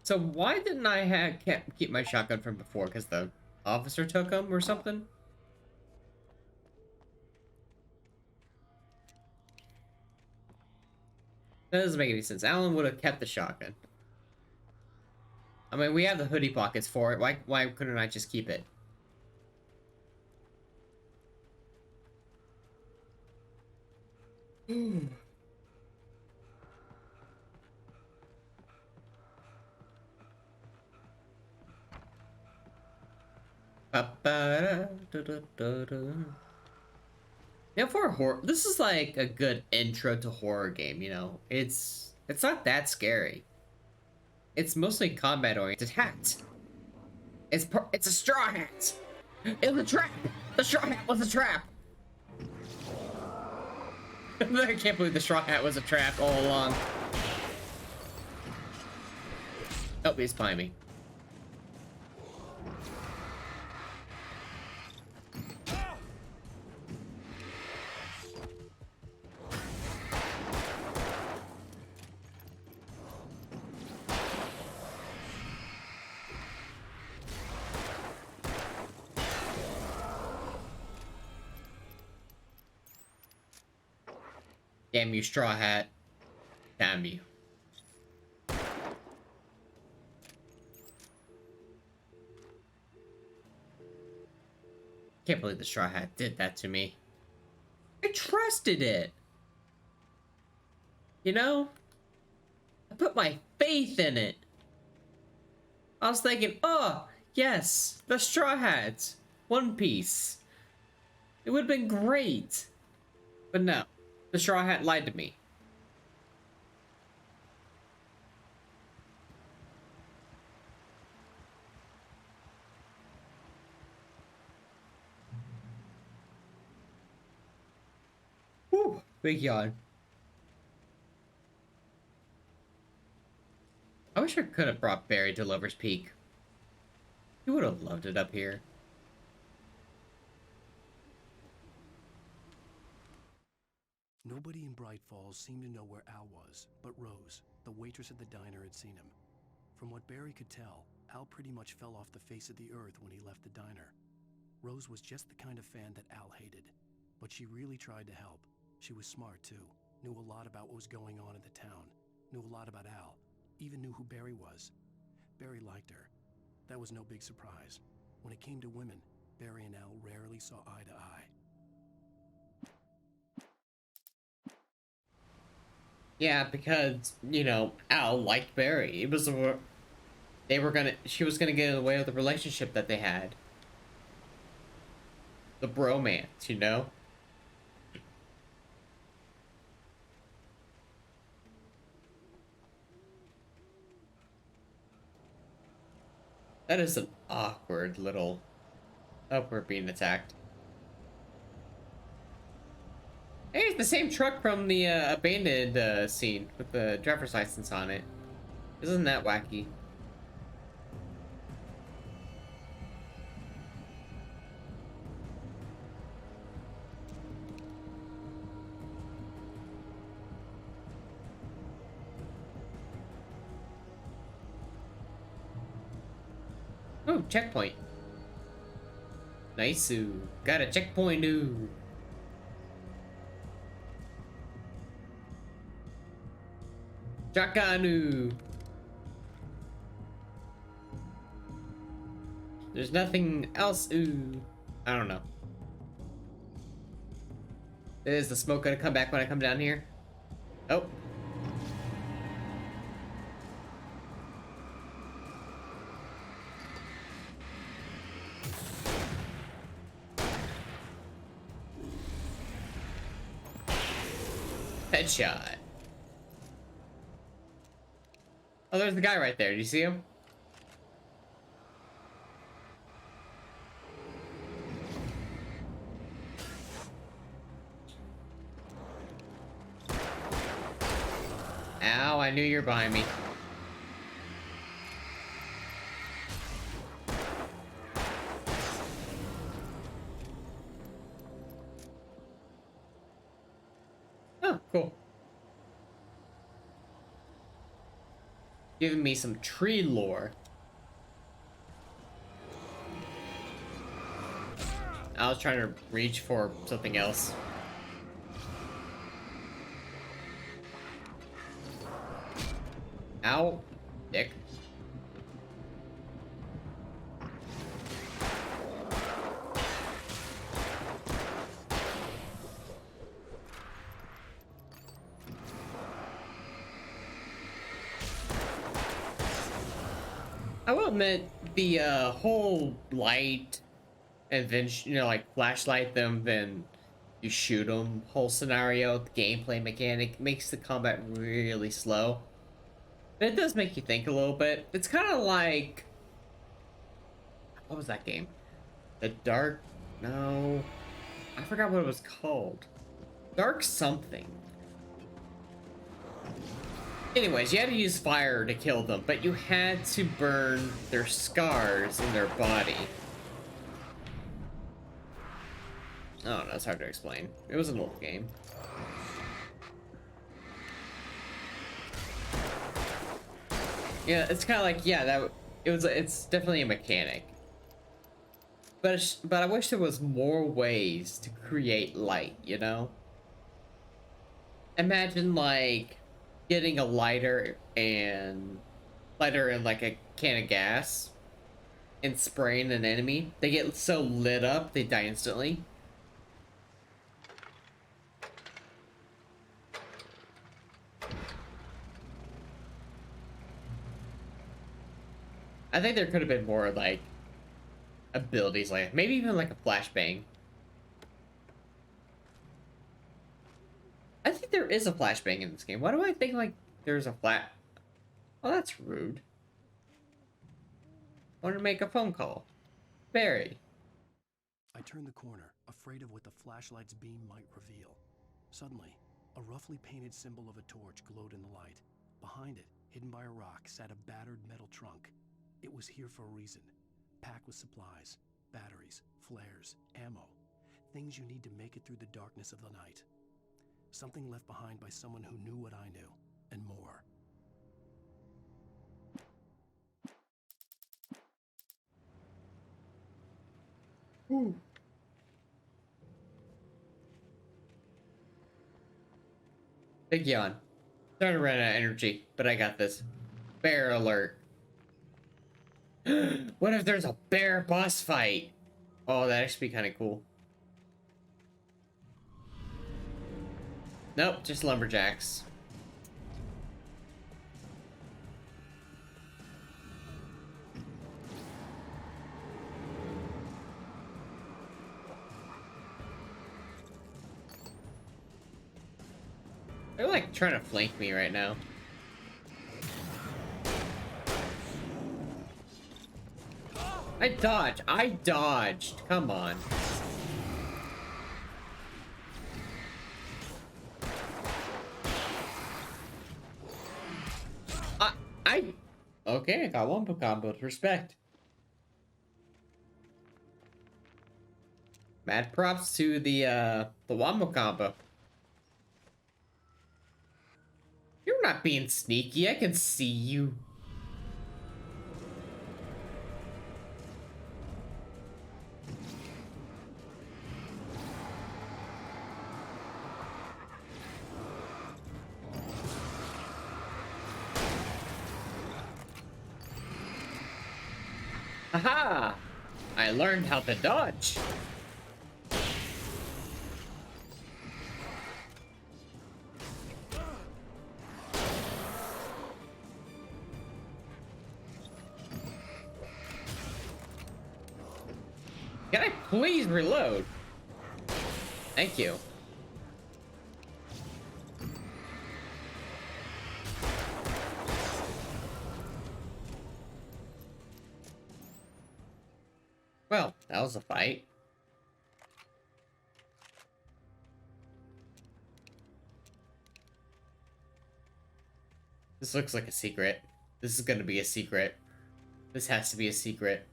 So why didn't I keep my shotgun from before? Because the officer took them or something? That doesn't make any sense. Alan would have kept the shotgun. I mean, we have the hoodie pockets for it. Why couldn't I just keep it? Yeah, for a horror, this is like a good intro to horror game, you know? It's not that scary. It's mostly combat oriented. Hat. It's a straw hat. It was a trap. The straw hat was a trap. I can't believe the straw hat was a trap all along. Oh, he's behind me. Damn you, straw hat. Damn you. Can't believe the straw hat did that to me. I trusted it. You know? I put my faith in it. I was thinking, oh, yes, the straw hats. One Piece. It would have been great. But no. The straw hat lied to me. Whew, big yawn. I wish I could have brought Barry to Lover's Peak. He would have loved it up here. Nobody in Bright Falls seemed to know where Al was, but Rose, the waitress at the diner, had seen him. From what Barry could tell, Al pretty much fell off the face of the earth when he left the diner. Rose was just the kind of fan that Al hated, but she really tried to help. She was smart too, knew a lot about what was going on in the town, knew a lot about Al, even knew who Barry was. Barry liked her. That was no big surprise. When it came to women, Barry and Al rarely saw eye to eye. Yeah, because, you know, Al liked Barry. It was she was gonna get in the way of the relationship that they had. The bromance, you know? That is an awkward little... Oh, we're being attacked. Hey, it's the same truck from the abandoned scene with the driver's license on it. Isn't that wacky? Oh, checkpoint. Nice-oo. Got a checkpoint-oo. Shotgun-oo. There's nothing else. Ooh. I don't know. Is the smoke gonna come back when I come down here? Oh. Headshot. Oh, there's the guy right there. Do you see him? Ow, I knew you were behind me. Oh, cool. Giving me some tree lore. I was trying to reach for something else. Ow, dick. I will admit the whole light and then like flashlight them, then you shoot them whole scenario, the gameplay mechanic makes the combat really slow. But it does make you think a little bit. It's kind of like, what was that game? The Dark, no, I forgot what it was called. Dark something. Anyways, you had to use fire to kill them, but you had to burn their scars in their body. I don't know, it's hard to explain. It was an old game. Yeah, it's kind of like, yeah, it's definitely a mechanic. But I wish there was more ways to create light, you know? Imagine like getting a lighter and like a can of gas and spraying an enemy. They get so lit up they die instantly. I think there could have been more like abilities, like maybe even like a flashbang. I think there is a flashbang in this game. Why do I think like there's a flat? Oh, that's rude. I want to make a phone call. Barry. I turned the corner, afraid of what the flashlight's beam might reveal. Suddenly, a roughly painted symbol of a torch glowed in the light. Behind it, hidden by a rock, sat a battered metal trunk. It was here for a reason. Packed with supplies, batteries, flares, ammo. Things you need to make it through the darkness of the night. Something left behind by someone who knew what I knew, and more. Ooh. Big yawn. Starting to run out of energy, but I got this. Bear alert. What if there's a bear boss fight? Oh, that'd actually be kind of cool. Nope, just lumberjacks. They're like trying to flank me right now. I dodged. Come on. Okay, I got one combo. Respect. Mad props to the wombo combo. You're not being sneaky. I can see you. Aha! I learned how to dodge. Can I please reload? Thank you. Well, that was a fight. This looks like a secret. This is gonna be a secret. This has to be a secret.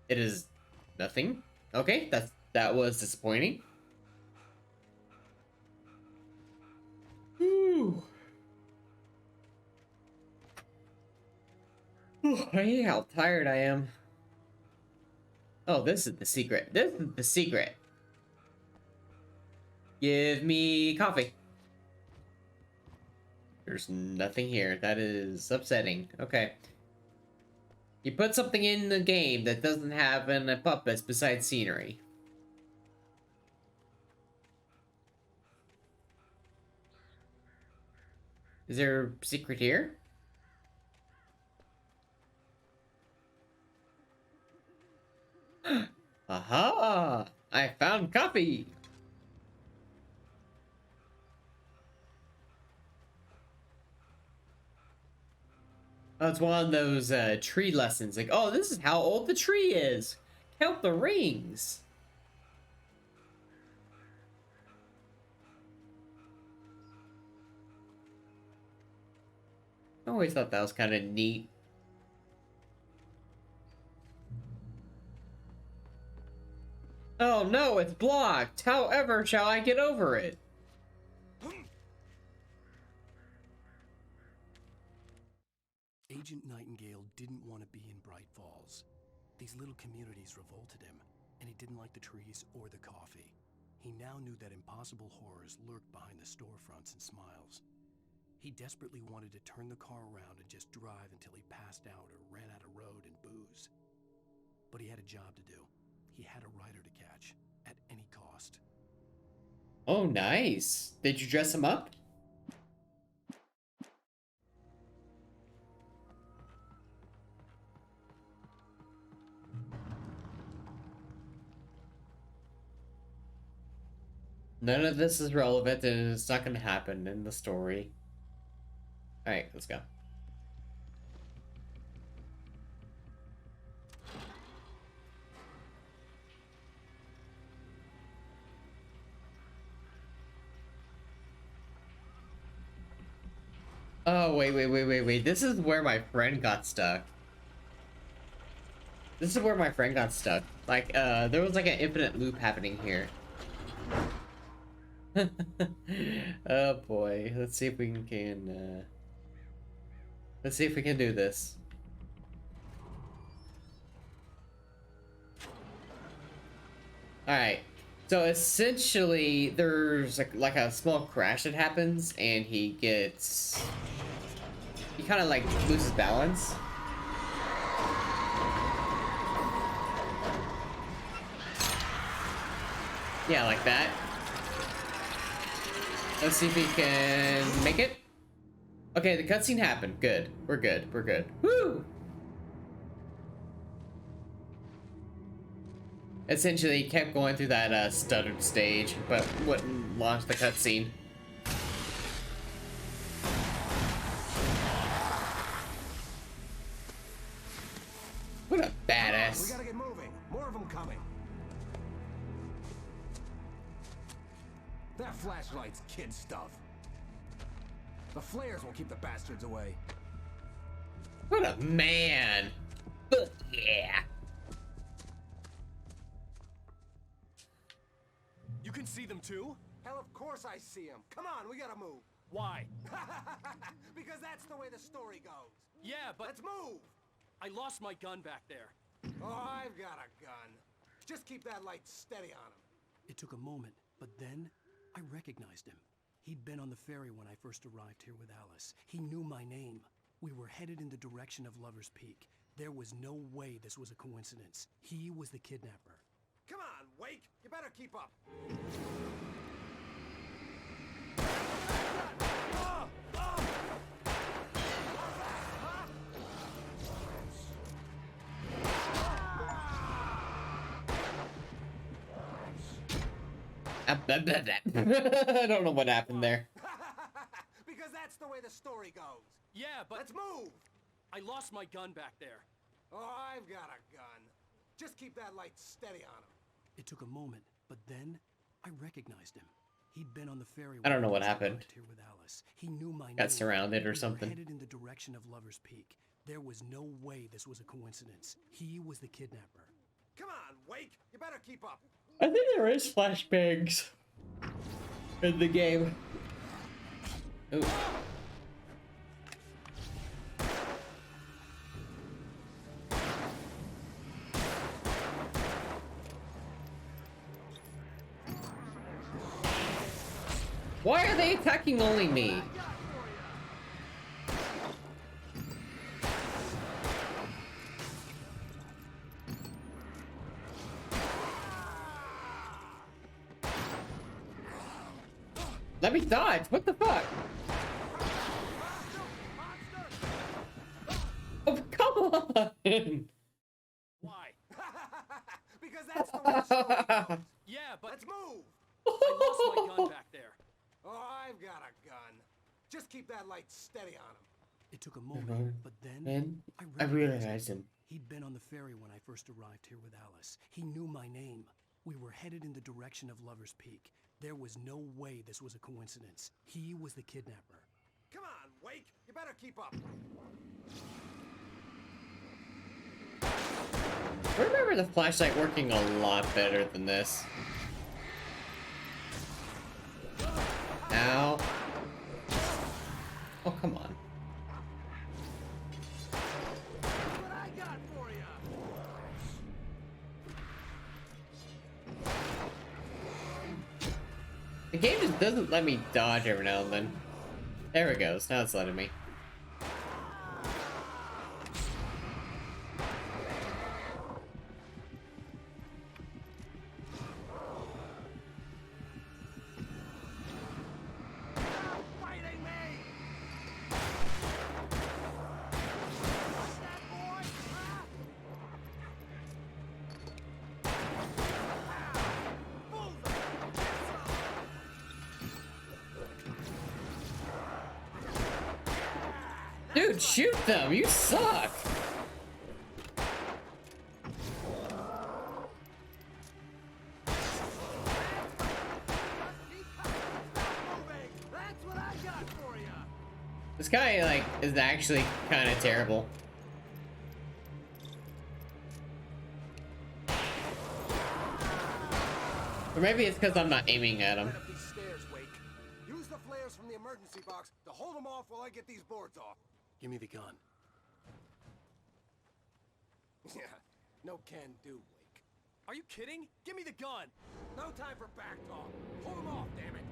It is nothing. Okay, that was disappointing. Whew. I hate how tired I am. Oh, this is the secret. This is the secret. Give me coffee. There's nothing here. That is upsetting. Okay. You put something in the game that doesn't have a purpose besides scenery. Is there a secret here? Aha! I found coffee! Oh, it's one of those tree lessons. Like, oh, this is how old the tree is. Count the rings. I always thought that was kind of neat. Oh no, it's blocked. However shall I get over it? Agent Nightingale didn't want to be in Bright Falls. These little communities revolted him, and he didn't like the trees or the coffee. He now knew that impossible horrors lurked behind the storefronts and smiles. He desperately wanted to turn the car around and just drive until he passed out or ran out of road and booze. But he had a job to do. He had a rider to catch, at any cost. Oh, nice. Did you dress him up? None of this is relevant and it's not going to happen in the story. Alright, let's go. Oh, wait. This is where my friend got stuck. This is where my friend got stuck. Like, there was like an infinite loop happening here. Oh boy, let's see if we can let's see if we can do this. Alright, so essentially there's like a small crash that happens and he kind of like loses balance. Yeah, like that. Let's see if we can make it. Okay, the cutscene happened. Good. We're good. We're good. Woo! Essentially, he kept going through that stuttered stage, but wouldn't launch the cutscene. What a badass. We gotta get moving. More of them coming. That flashlight's kid stuff. The flares will keep the bastards away. What a man. Yeah. You can see them too? Hell, of course I see them. Come on, we gotta move. Why? Because that's the way the story goes. Yeah, but... Let's move! I lost my gun back there. Oh, I've got a gun. Just keep that light steady on him. It took a moment, but then I recognized him. He'd been on the ferry when I first arrived here with Alice. He knew my name. We were headed in the direction of Lover's Peak. There was no way this was a coincidence. He was the kidnapper. Come on, Wake! You better keep up. I don't know what happened there. Because that's the way the story goes. Yeah, but... Let's move! I lost my gun back there. Oh, I've got a gun. Just keep that light steady on him. It took a moment, but then I recognized him. He'd been on the ferry. I don't know what happened. Here with Alice. He knew my name. Got surrounded or something. We were headed in the direction of Lover's Peak. There was no way this was a coincidence. He was the kidnapper. Come on, Wake! You better keep up. I think there is flashbangs in the game. Ooh. Why are they attacking only me? Let me dodge. What the fuck? Oh, come on. Why? Because that's the way the story goes. Yeah, but let's move. I lost my gun back there. Oh, I've got a gun. Just keep that light steady on him. It took a moment, but then And I realized realized him. he'd been on the ferry when I first arrived here with Alice. He knew my name. We were headed in the direction of Lover's Peak. There was no way this was a coincidence. He was the kidnapper. Come on, Wake. You better keep up. I remember the flashlight working a lot better than this. Ow. Oh, come on. What I got for you? The game just doesn't let me dodge every now and then. There it goes. Now it's letting me. Dude, shoot them! You suck! That's what I got for you. This guy, like, is actually kind of terrible. Or maybe it's because I'm not aiming at him. Right up these stairs, Wake. Use the flares from the emergency box to hold them off while I get these boards off. Give me the gun. Yeah, no can do, Wake. Are you kidding? Give me the gun. No time for back talk. Hold them off, damn it.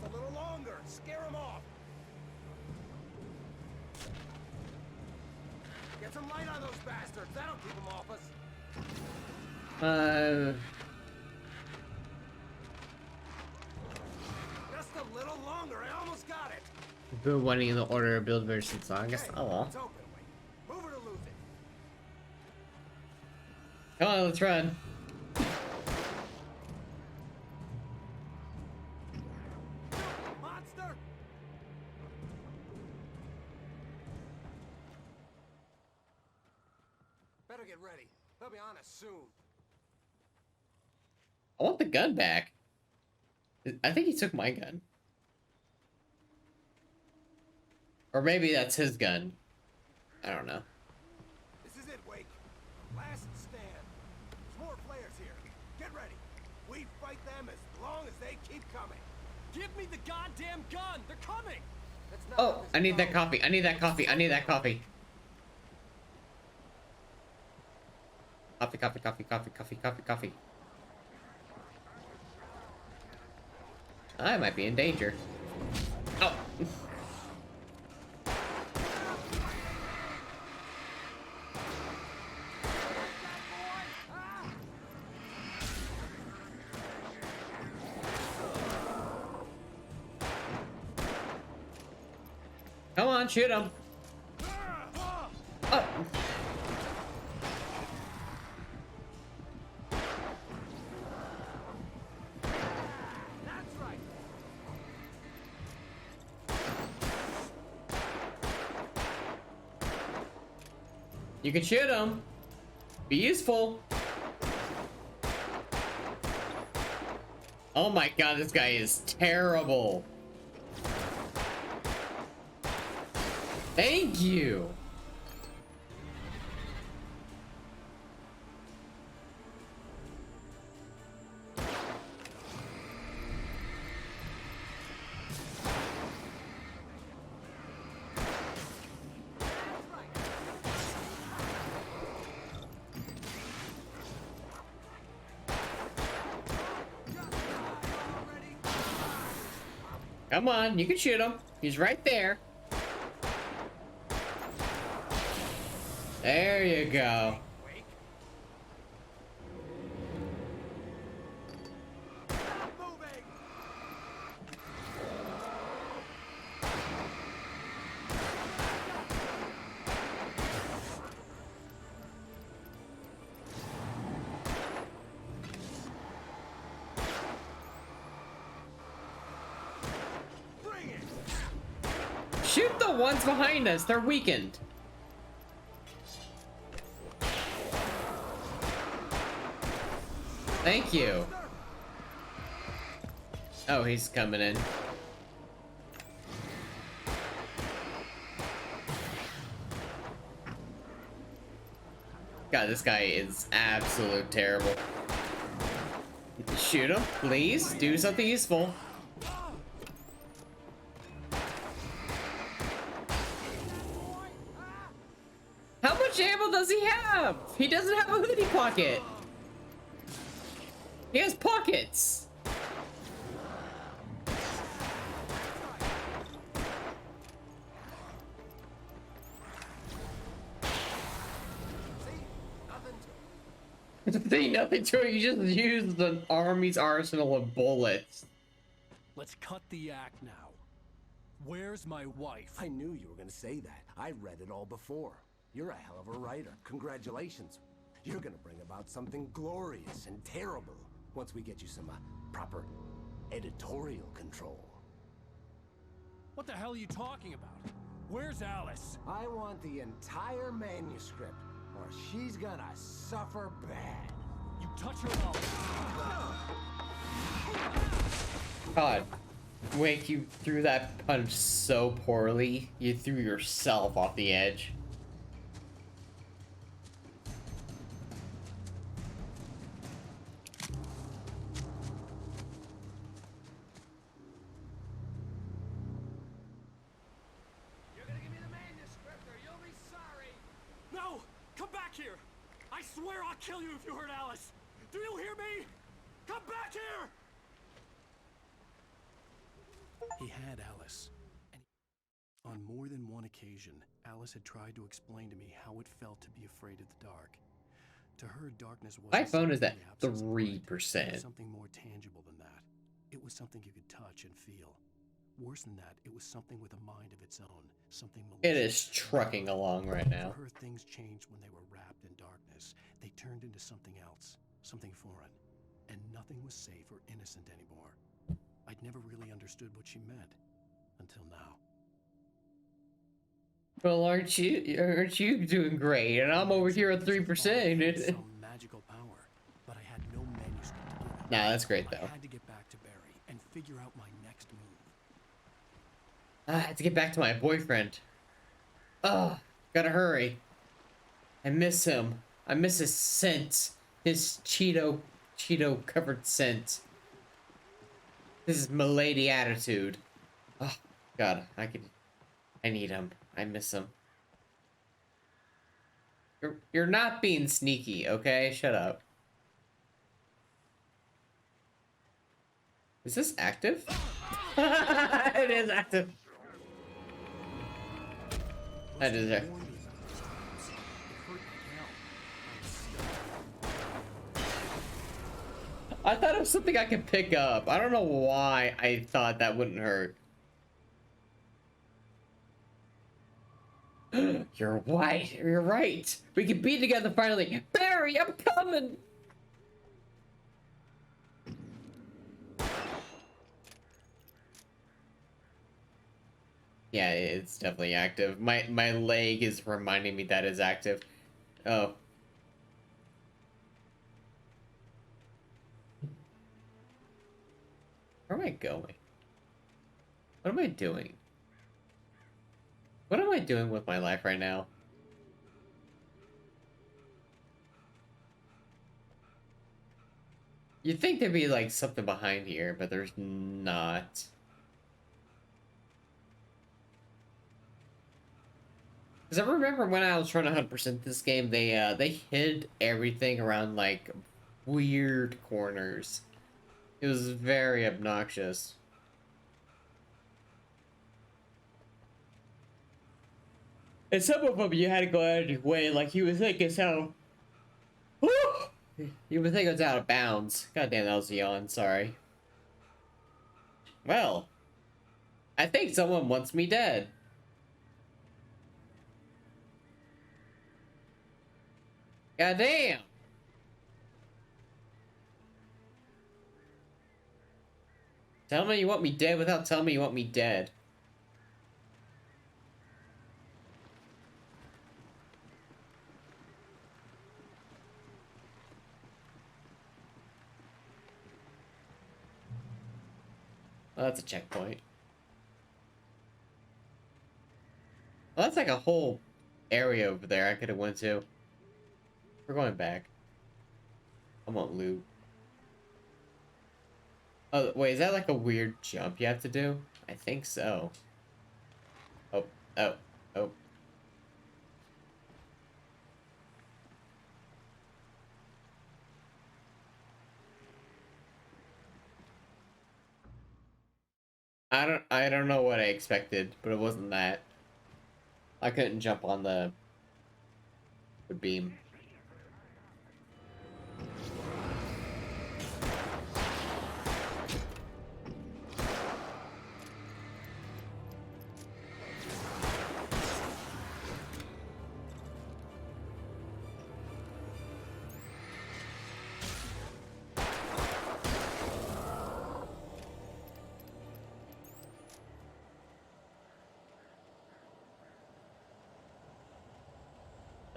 A little longer. Scare them off. Get some light on those bastards. That'll keep them off us. Just a little longer. I almost got it. Build one in the order of build version song. I guess. Oh well. It's open, Wake. Move it or lose it. Come on, let's run. Monster! Better get ready. They'll be on us soon. I want the gun back. I think he took my gun. Or maybe that's his gun. I don't know. This is it, Wake. Last stand. There's more players here. Get ready. We fight them as long as they keep coming. Give me the goddamn gun. They're coming. That's not Oh, I need that coffee. I need that coffee. I need that coffee. Coffee, coffee, coffee, coffee, coffee, coffee, coffee. I might be in danger. Oh. Come on, shoot him. Oh. That's right. You can shoot him. Be useful. Oh my god, this guy is terrible. Thank you. Come on, you can shoot him. He's right there. There you go. Shoot the ones behind us. They're weakened. Thank you. Oh, he's coming in. God, this guy is absolute terrible. Shoot him, please. Do something useful. How much ammo does he have? He doesn't have a hoodie pocket. He has pockets. See, nothing to it. You just used the army's arsenal of bullets. Let's cut the act now. Where's my wife? I knew you were gonna say that. I read it all before. You're a hell of a writer. Congratulations. You're gonna bring about something glorious and terrible once we get you some proper editorial control. What the hell are you talking about? Where's Alice? I want the entire manuscript, or she's gonna suffer bad. You touch her up. God, Wake, you threw that punch so poorly. You threw yourself off the edge. No! Come back here! I swear I'll kill you if you hurt Alice! Do you hear me? Come back here! He had Alice. And on more than one occasion, Alice had tried to explain to me how it felt to be afraid of the dark. To her, darkness was My phone is at 3%. something more tangible than that. It was something you could touch and feel. Worse than that, it was something with a mind of its own, something It malicious. is trucking along right now. For her, things changed when they were wrapped in darkness. They turned into something else, something foreign, and nothing was safe or innocent anymore. I'd never really understood what she meant until now. Well, aren't you doing great? And I'm over here at 3%. Some magical power, but I had no manuscript to give it. Nah, that's great though. I had to get back to Barry and figure out my next move. I have to get back to my boyfriend. Oh, gotta hurry. I miss him. I miss his scent. His Cheeto covered scent. This is milady attitude. Oh, God, I need him. I miss him. You're not being sneaky, okay? Shut up. Is this active? It is active. That is active. I thought it was something I could pick up. I don't know why I thought that wouldn't hurt. You're right. You're right. We can be together finally. Barry, I'm coming. Yeah, it's definitely active. My leg is reminding me that it's active. Oh. Where am I going? What am I doing? What am I doing with my life right now? You'd think there'd be like something behind here, but there's not. Because I remember when I was trying to 100% this game, they hid everything around like weird corners. It was very obnoxious. And some of them you had to go out of your way, like he was thinking so. You would think it was out of bounds. God damn, that was a yawn, sorry. Well, I think someone wants me dead. God damn. Tell me you want me dead without telling me you want me dead. Well, that's a checkpoint. Well, that's like a whole area over there I could have went to. We're going back. I want loot. Oh, wait, is that like a weird jump you have to do? I think so. Oh. I don't know what I expected, but it wasn't that. I couldn't jump on the beam.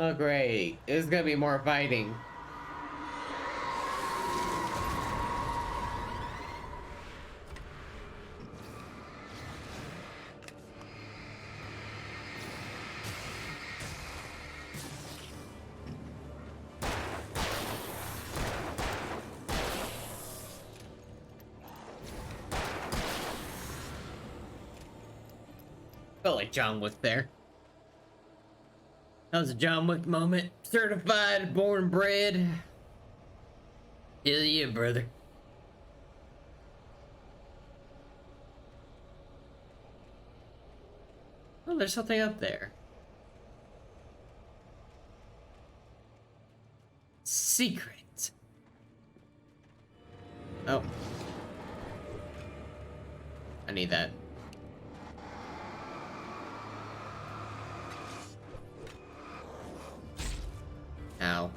Oh great, there's gonna be more fighting. Felt like John Wick there. That was a John Wick moment. Certified, born bred. Hell yeah, brother. Oh, there's something up there. Secret. Oh. I need that. Ow.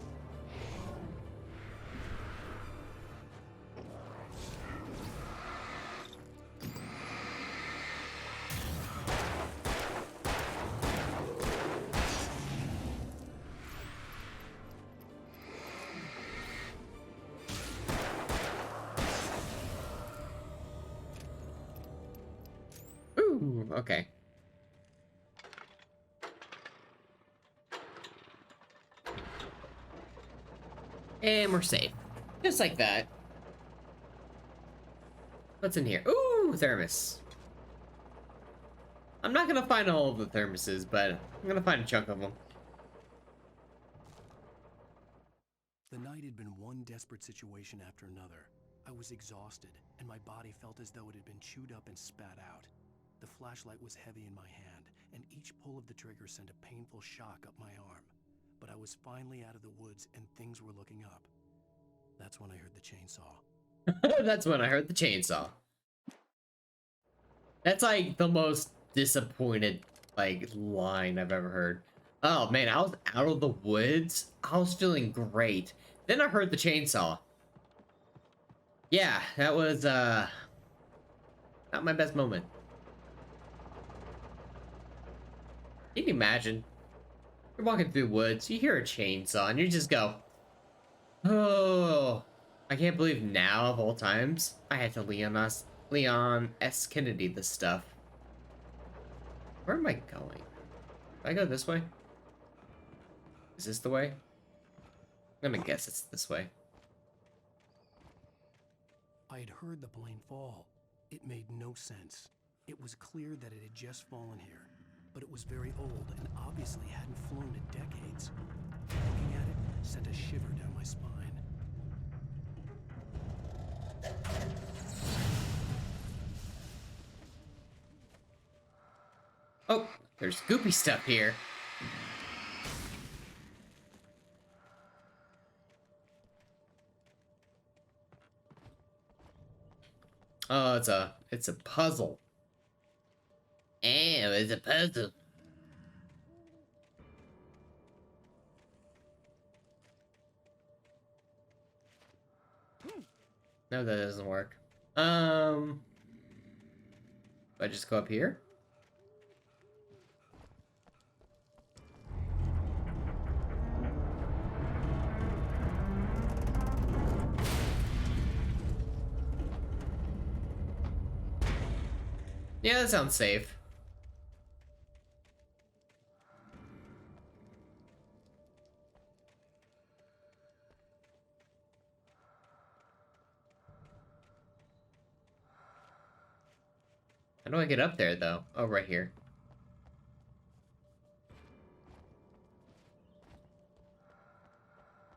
Ooh, okay. And we're safe. Just like that. What's in here? Ooh, thermos. I'm not gonna find all of the thermoses, but I'm gonna find a chunk of them. The night had been one desperate situation after another. I was exhausted, and my body felt as though it had been chewed up and spat out. The flashlight was heavy in my hand, and each pull of the trigger sent a painful shock up my arm. But I was finally out of the woods and things were looking up. That's when I heard the chainsaw. That's when I heard the chainsaw. That's like the most disappointed like line I've ever heard. Oh man, I was out of the woods. I was feeling great. Then I heard the chainsaw. Yeah, that was not my best moment. Can you imagine? You're walking through the woods, you hear a chainsaw, and you just go, oh, I can't believe now of all times I had to Leon S. Kennedy this stuff. Where am I going? Do I go this way? Is this the way? I'm gonna guess it's this way. I had heard the plane fall. It made no sense. It was clear that it had just fallen here, but it was very old and obviously hadn't flown in decades. Looking at it sent a shiver down my spine. Oh, there's goopy stuff here. Oh, it's a puzzle. Ew, it's a puzzle. No, that doesn't work. Do I just go up here? Yeah, that sounds safe. How do I get up there, though? Oh, right here.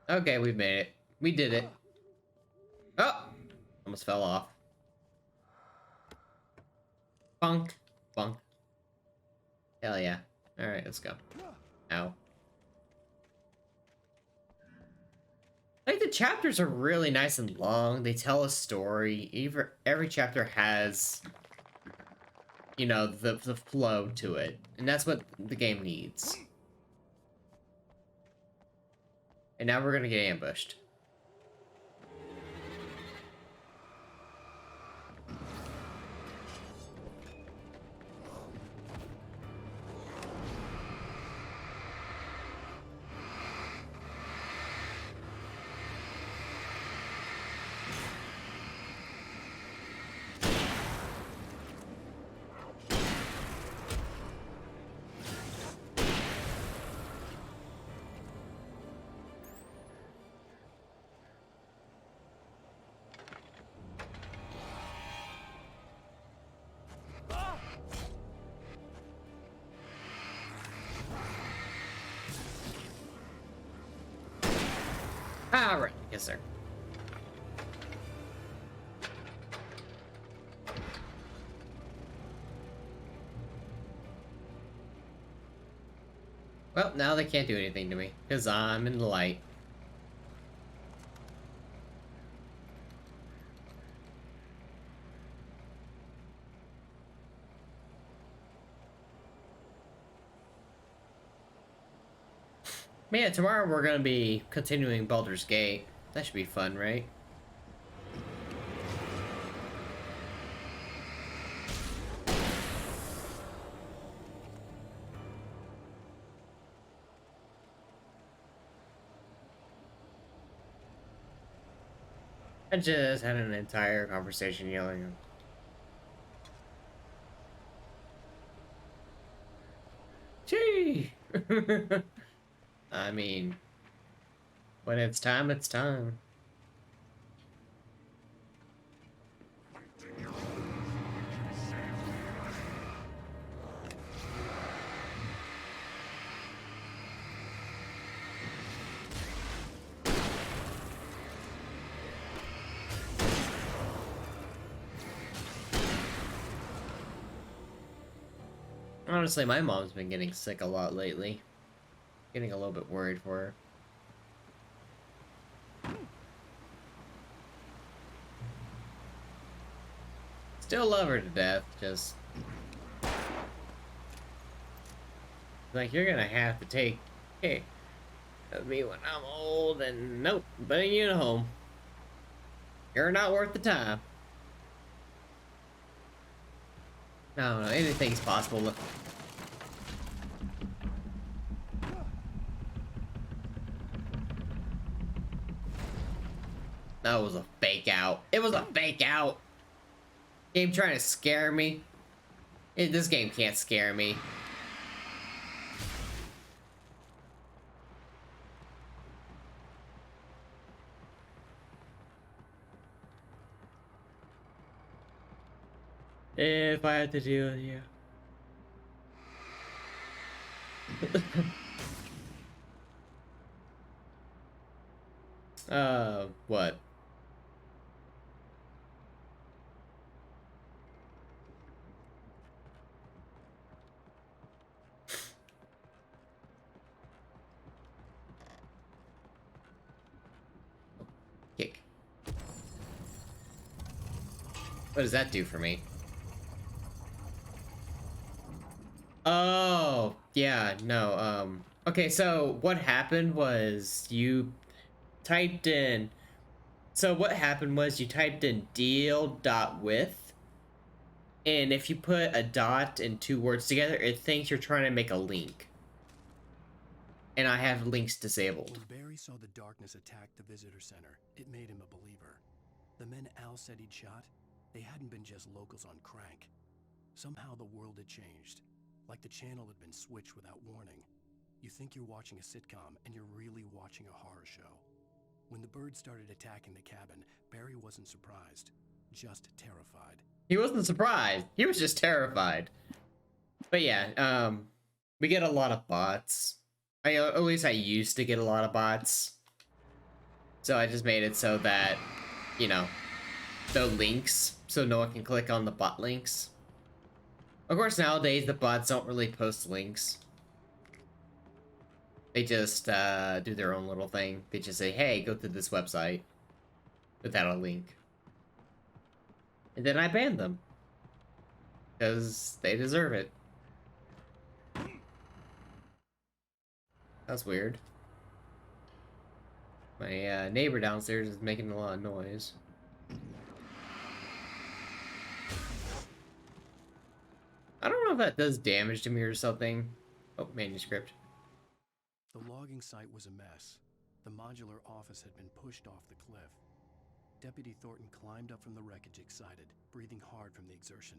Okay, we made it. We did it. Oh! Almost fell off. Bunk. Bunk. Hell yeah. Alright, let's go. Ow. Like, the chapters are really nice and long. They tell a story. Every chapter has, you know, the flow to it. And that's what the game needs. And now we're gonna get ambushed. Alright, yes sir. Well, now they can't do anything to me, because I'm in the light. Man, tomorrow we're gonna be continuing Baldur's Gate. That should be fun, right? I just had an entire conversation yelling. Gee! I mean, when it's time, it's time. Honestly, my mom's been getting sick a lot lately. Getting a little bit worried for her. Still love her to death, just... like, you're gonna have to take care of me when I'm old, and nope, putting you at home. You're not worth the time. No, anything's possible. That was a fake out. It was a fake out. Game trying to scare me. This game can't scare me. If I had to deal with you. What? Kick. What does that do for me? Oh, yeah, no, okay, so what happened was you typed in, deal.with, and if you put a dot and two words together, it thinks you're trying to make a link. And I have links disabled. When Barry saw the darkness attack the visitor center, it made him a believer. The men Al said he'd shot, they hadn't been just locals on crank. Somehow the world had changed, like the channel had been switched without warning. You think you're watching a sitcom, and you're really watching a horror show. When the birds started attacking the cabin, Barry wasn't surprised, just terrified. He wasn't surprised. He was just terrified. But yeah, we get a lot of bots. At least I used to get a lot of bots. So I just made it so that, you know, the links, so no one can click on the bot links. Of course, nowadays, the bots don't really post links. They just do their own little thing. They just say, hey, go to this website without a link. And then I ban them. Because they deserve it. That's weird. My neighbor downstairs is making a lot of noise. I don't know if that does damage to me or something. Oh, manuscript. The logging site was a mess. The modular office had been pushed off the cliff. Deputy Thornton climbed up from the wreckage excited, breathing hard from the exertion.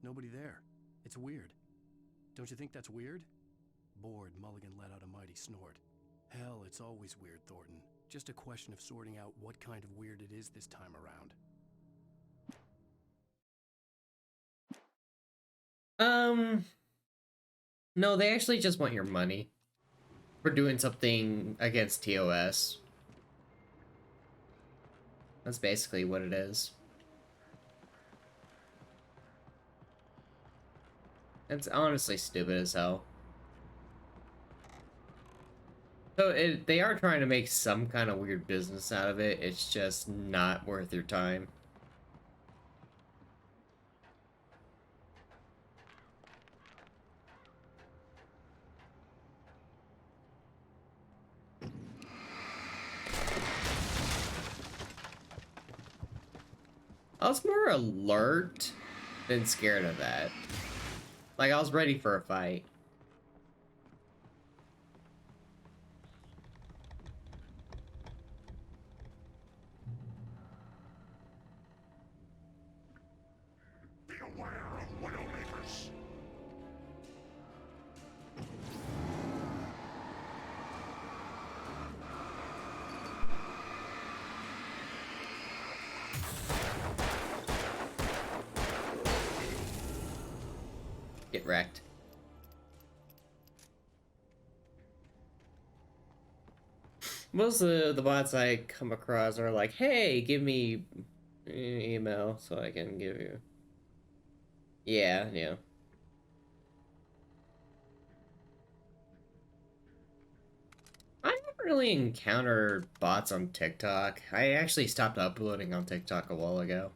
Nobody there. It's weird. Don't you think that's weird? Bored, Mulligan let out a mighty snort. Hell, it's always weird, Thornton. Just a question of sorting out what kind of weird it is this time around. No, they actually just want your money for doing something against TOS. That's basically what it is. It's honestly stupid as hell. So they are trying to make some kind of weird business out of it. It's just not worth your time. I was more alert than scared of that. Like, I was ready for a fight. Beware of Widowmakers. Get wrecked. Most of the bots I come across are like, hey, give me an email so I can give you. Yeah. I haven't really encountered bots on TikTok. I actually stopped uploading on TikTok a while ago.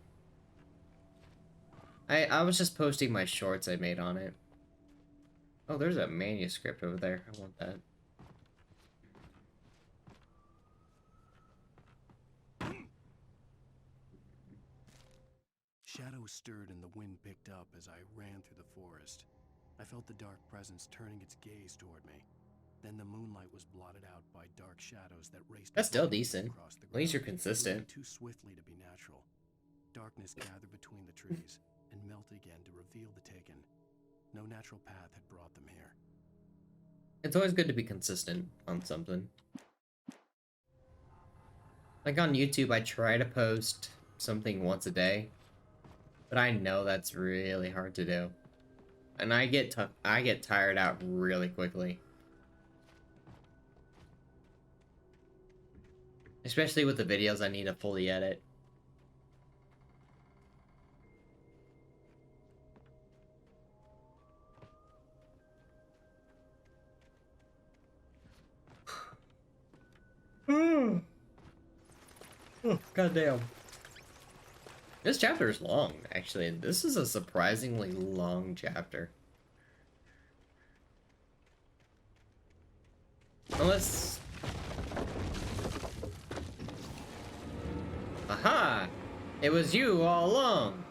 I was just posting my shorts I made on it. Oh, there's a manuscript over there. I want that. Shadows stirred and the wind picked up as I ran through the forest. I felt the dark presence turning its gaze toward me. Then the moonlight was blotted out by dark shadows that raced. That's still decent. At least you're consistent. Too swiftly to be natural. Darkness gathered between the trees and melted again to reveal the taken. No natural path had brought them here. It's always good to be consistent on something. Like on YouTube, I try to post something once a day, but I know that's really hard to do, and I get tired out really quickly, especially with the videos I need to fully edit. Oh, goddamn. This chapter is long, actually. This is a surprisingly long chapter. Unless... Aha! It was you all along!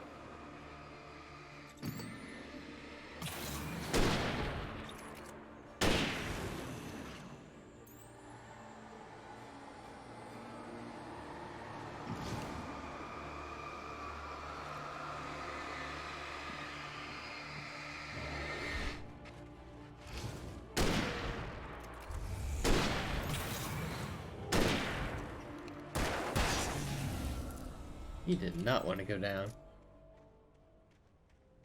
He did not want to go down.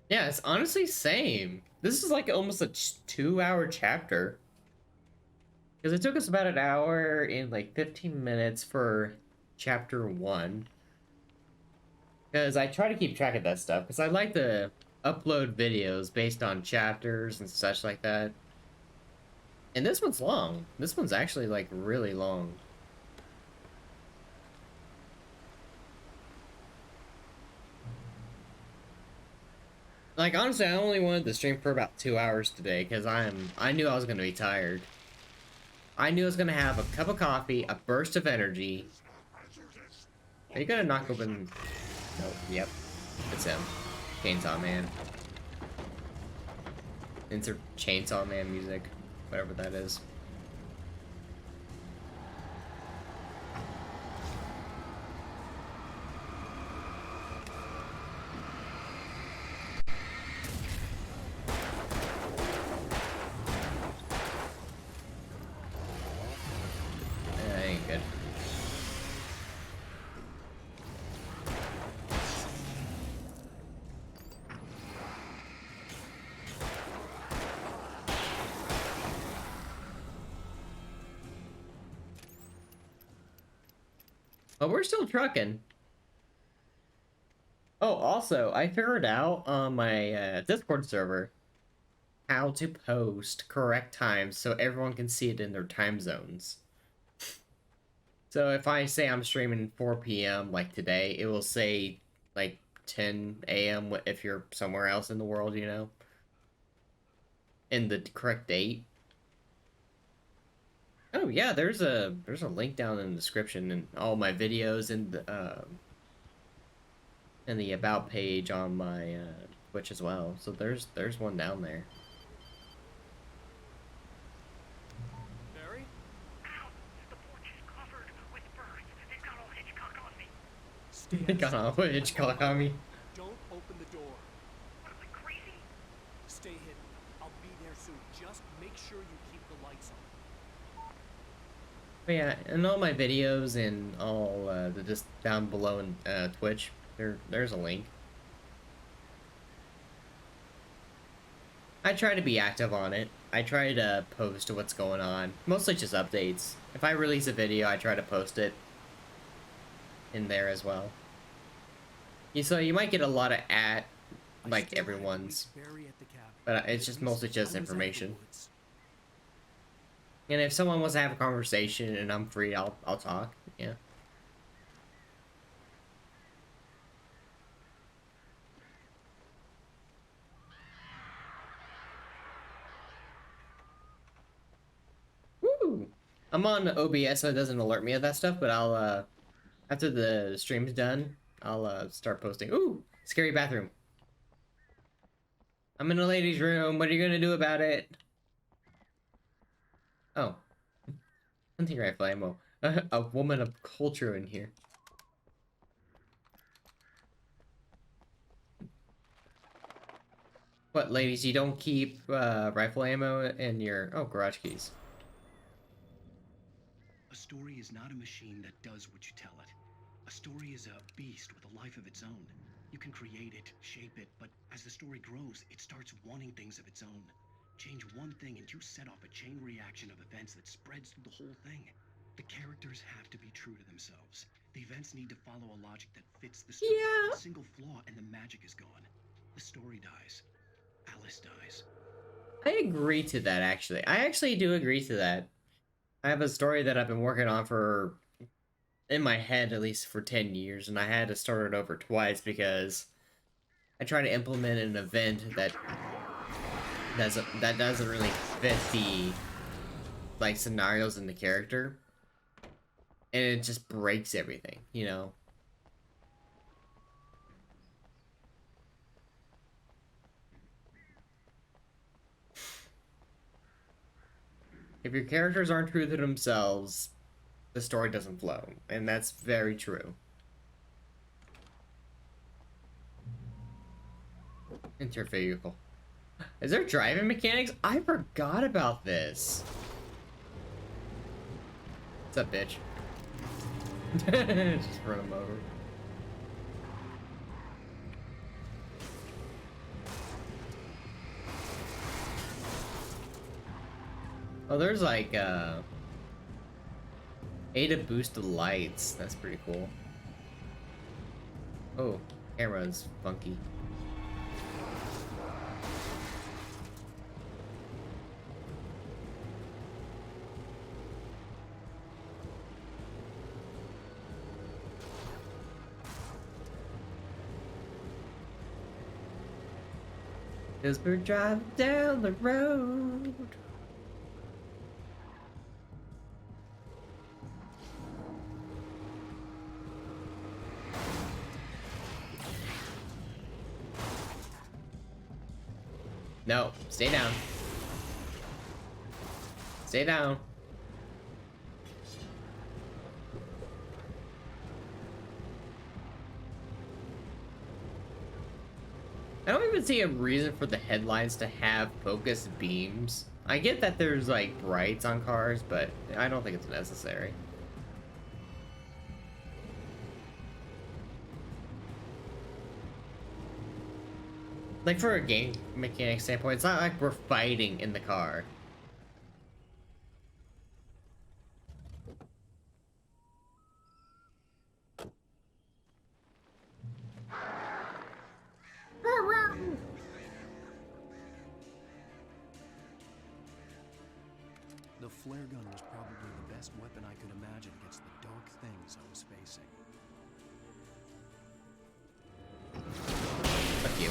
Yeah, it's honestly same. This is like almost a 2-hour chapter. Because it took us about an hour and like 15 minutes for chapter 1. Because I try to keep track of that stuff. Because I like to upload videos based on chapters and such like that. And this one's long. This one's actually like really long. Like, honestly, I only wanted to stream for about 2 hours today, because I knew I was going to be tired. I knew I was going to have a cup of coffee, a burst of energy. Are you going to knock open... No, yep. It's him. Chainsaw Man. Insert Chainsaw Man music. Whatever that is. But we're still trucking. Oh, also, I figured out on my Discord server how to post correct times so everyone can see it in their time zones. So if I say I'm streaming 4 p.m. like today, it will say like 10 a.m. if you're somewhere else in the world, you know? In the correct date. Oh yeah, there's a link down in the description and all my videos and the about page on my Twitch as well. So there's one down there. Barry? Ow! The porch is covered with birds. They've got all Hitchcock on me. They got all Hitchcock on me. Don't open the door. What am I, crazy? Stay hidden. I'll be there soon. Just make sure you keep the lights on. But yeah, and all my videos and all the just down below in Twitch, there's a link. I try to be active on it. I try to post what's going on. Mostly just updates. If I release a video, I try to post it in there as well. Yeah, so you might get a lot of like everyone's, but it's just mostly just information. And if someone wants to have a conversation and I'm free, I'll talk. Yeah. Woo! I'm on OBS, so it doesn't alert me of that stuff. But I'll after the stream's done, I'll start posting. Ooh, scary bathroom. I'm in a ladies' room. What are you gonna do about it? Oh. Hunting rifle ammo. A woman of culture in here. What, ladies, you don't keep rifle ammo in your... Oh, garage keys. A story is not a machine that does what you tell it. A story is a beast with a life of its own. You can create it, shape it, but as the story grows, it starts wanting things of its own. Change one thing and you set off a chain reaction of events that spreads through the whole thing. The characters have to be true to themselves. The events need to follow a logic that fits the story. Yeah. A single flaw and the magic is gone. The story dies. Alice dies. I agree to that, actually. I actually do agree to that. I have a story that I've been working on for in my head at least for 10 years, and I had to start it over twice because I tried to implement an event that doesn't really fit the like scenarios in the character, and it just breaks everything, you know. If your characters aren't true to themselves, the story doesn't flow, and that's very true. Into your vehicle. Is there driving mechanics? I forgot about this. What's up, bitch? Just run him over. Oh, there's like Ada boost the lights. That's pretty cool. Oh, camera's funky. As we're driving down the road. No, stay down. Stay down. I don't even see a reason for the headlights to have focused beams. I get that there's like brights on cars, but I don't think it's necessary. Like for a game mechanic standpoint, it's not like we're fighting in the car. The flare gun was probably the best weapon I could imagine against the dark things I was facing. Fuck you.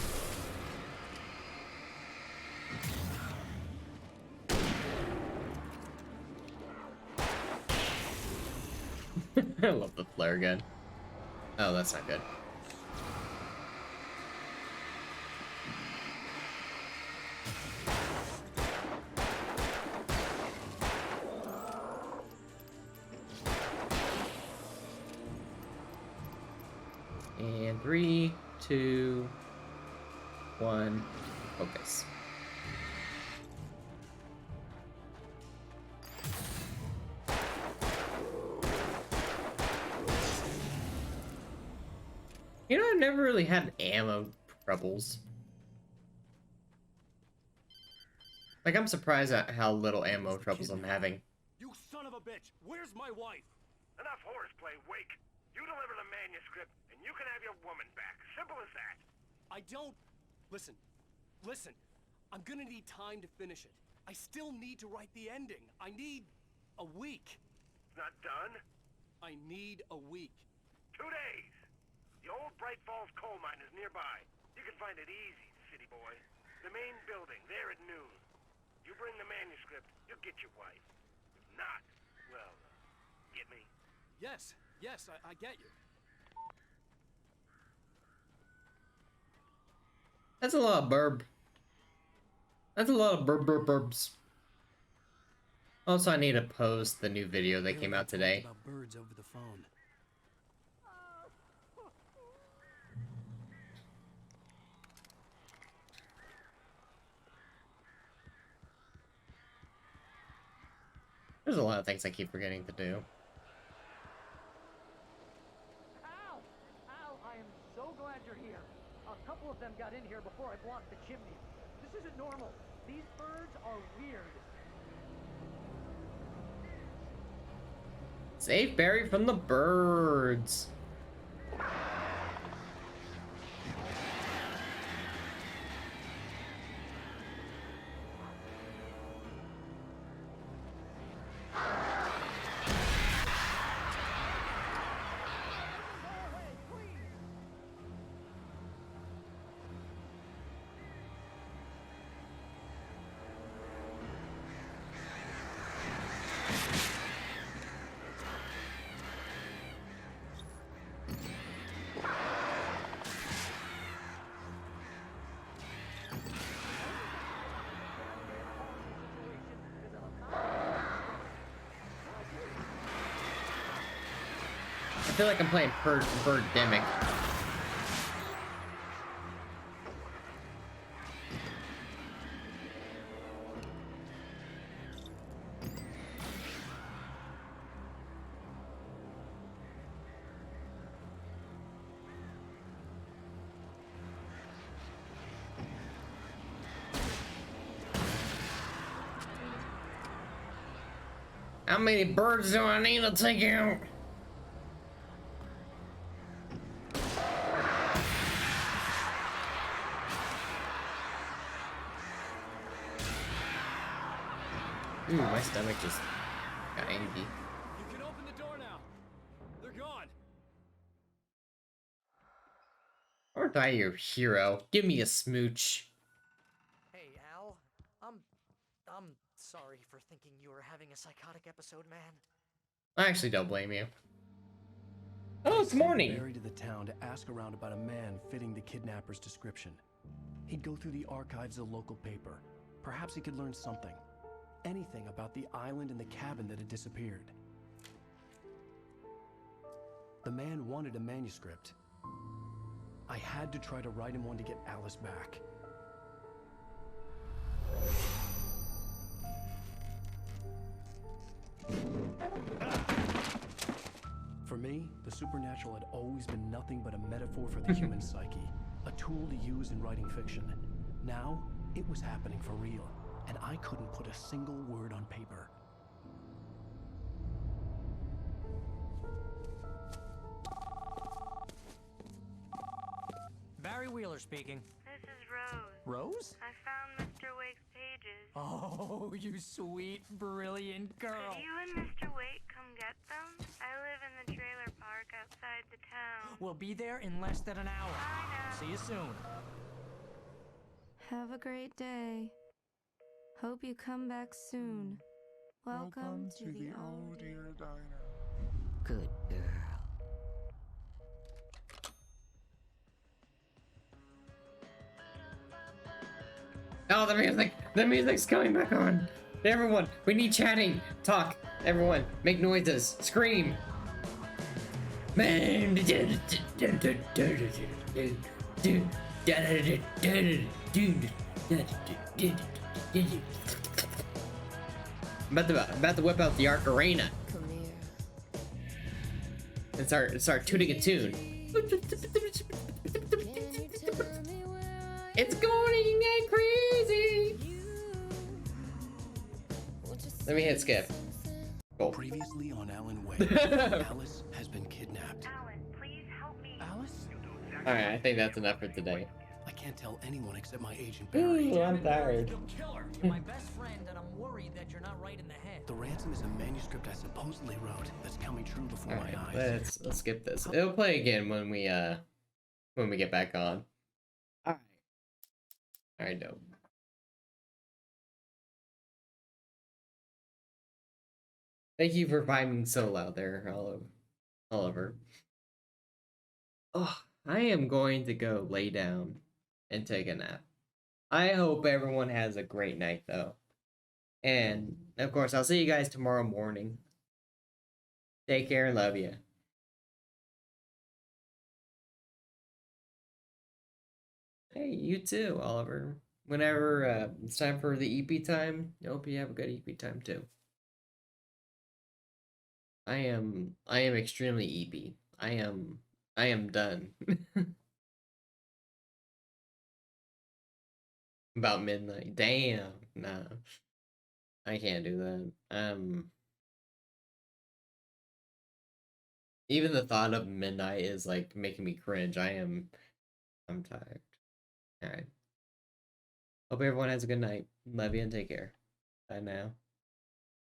I love the flare gun. Oh, that's not good. And 3, 2, 1, focus. You know, I've never really had ammo troubles. Like, I'm surprised at how little ammo troubles I'm having. You son of a bitch! Where's my wife? Enough horseplay, Wake. You deliver the manuscript, and you can have your woman back. Simple as that. I don't... Listen. I'm gonna need time to finish it. I still need to write the ending. I need a week. Not done? I need a week. 2 days. The old Bright Falls coal mine is nearby. You can find it easy, city boy. The main building, there at noon. You bring the manuscript, you'll get your wife. If not, well, get me? Yes, I get you. That's a lot of burb. That's a lot of burbs. Also, I need to post the new video that came out today. About birds over the phone. There's a lot of things I keep forgetting to do. Al! Al, I am so glad you're here. A couple of them got in here before I blocked the chimney. This isn't normal. These birds are weird. Save Barry from the birds. feel like I'm playing Birdemic. How many birds do I need to take out? Ooh, my stomach just got angry. You can open the door now. They're gone. Aren't I your hero? Give me a smooch. Hey, Al. I'm sorry for thinking you were having a psychotic episode, man. I actually don't blame you. Oh, it's morning. Barry to the town to ask around about a man fitting the kidnapper's description. He'd go through the archives of the local paper. Perhaps he could learn something. Anything about the island and the cabin that had disappeared. The man wanted a manuscript. I had to try to write him one to get Alice back. For me, the supernatural had always been nothing but a metaphor for the human psyche, a tool to use in writing fiction. Now, it was happening for real, and I couldn't put a single word on paper. Barry Wheeler speaking. This is Rose. Rose? I found Mr. Wake's pages. Oh, you sweet, brilliant girl. Could you and Mr. Wake come get them? I live in the trailer park outside the town. We'll be there in less than an hour. I know. See you soon. Have a great day. Hope you come back soon. Welcome to the Oh Dear Diner. Good girl. Oh, the music's coming back on. Everyone, we need chatting, talk. Everyone, make noises, scream. Man. I'm about to whip out the Arc Arena and start tuning a tune. It's going like crazy. Let me hit skip. Cool. Previously on Alan Wake, Alice has been kidnapped. Alan, please help me. Alice? Alright, I think that's enough for today. I can't tell anyone except my agent Barry. Ooh, I'm tired. You'll kill her. You're my best friend, and I'm worried that you're not right in the head. The ransom is a manuscript I supposedly wrote that's coming true before Alright, my eyes. let's skip this. It'll play again when we get back on. Alright, dope. Thank you for vibing so loud there, Oliver. Oh, I am going to go lay down and take a nap. I hope everyone has a great night, though. And, of course, I'll see you guys tomorrow morning. Take care and love you. Hey, you too, Oliver. Whenever it's time for the EP time, I hope you have a good EP time, too. I am extremely EP. I am done. About midnight. Damn. Nah. I can't do that. Even the thought of midnight is like making me cringe. I'm tired. Alright. Hope everyone has a good night. Love you and take care. Bye now.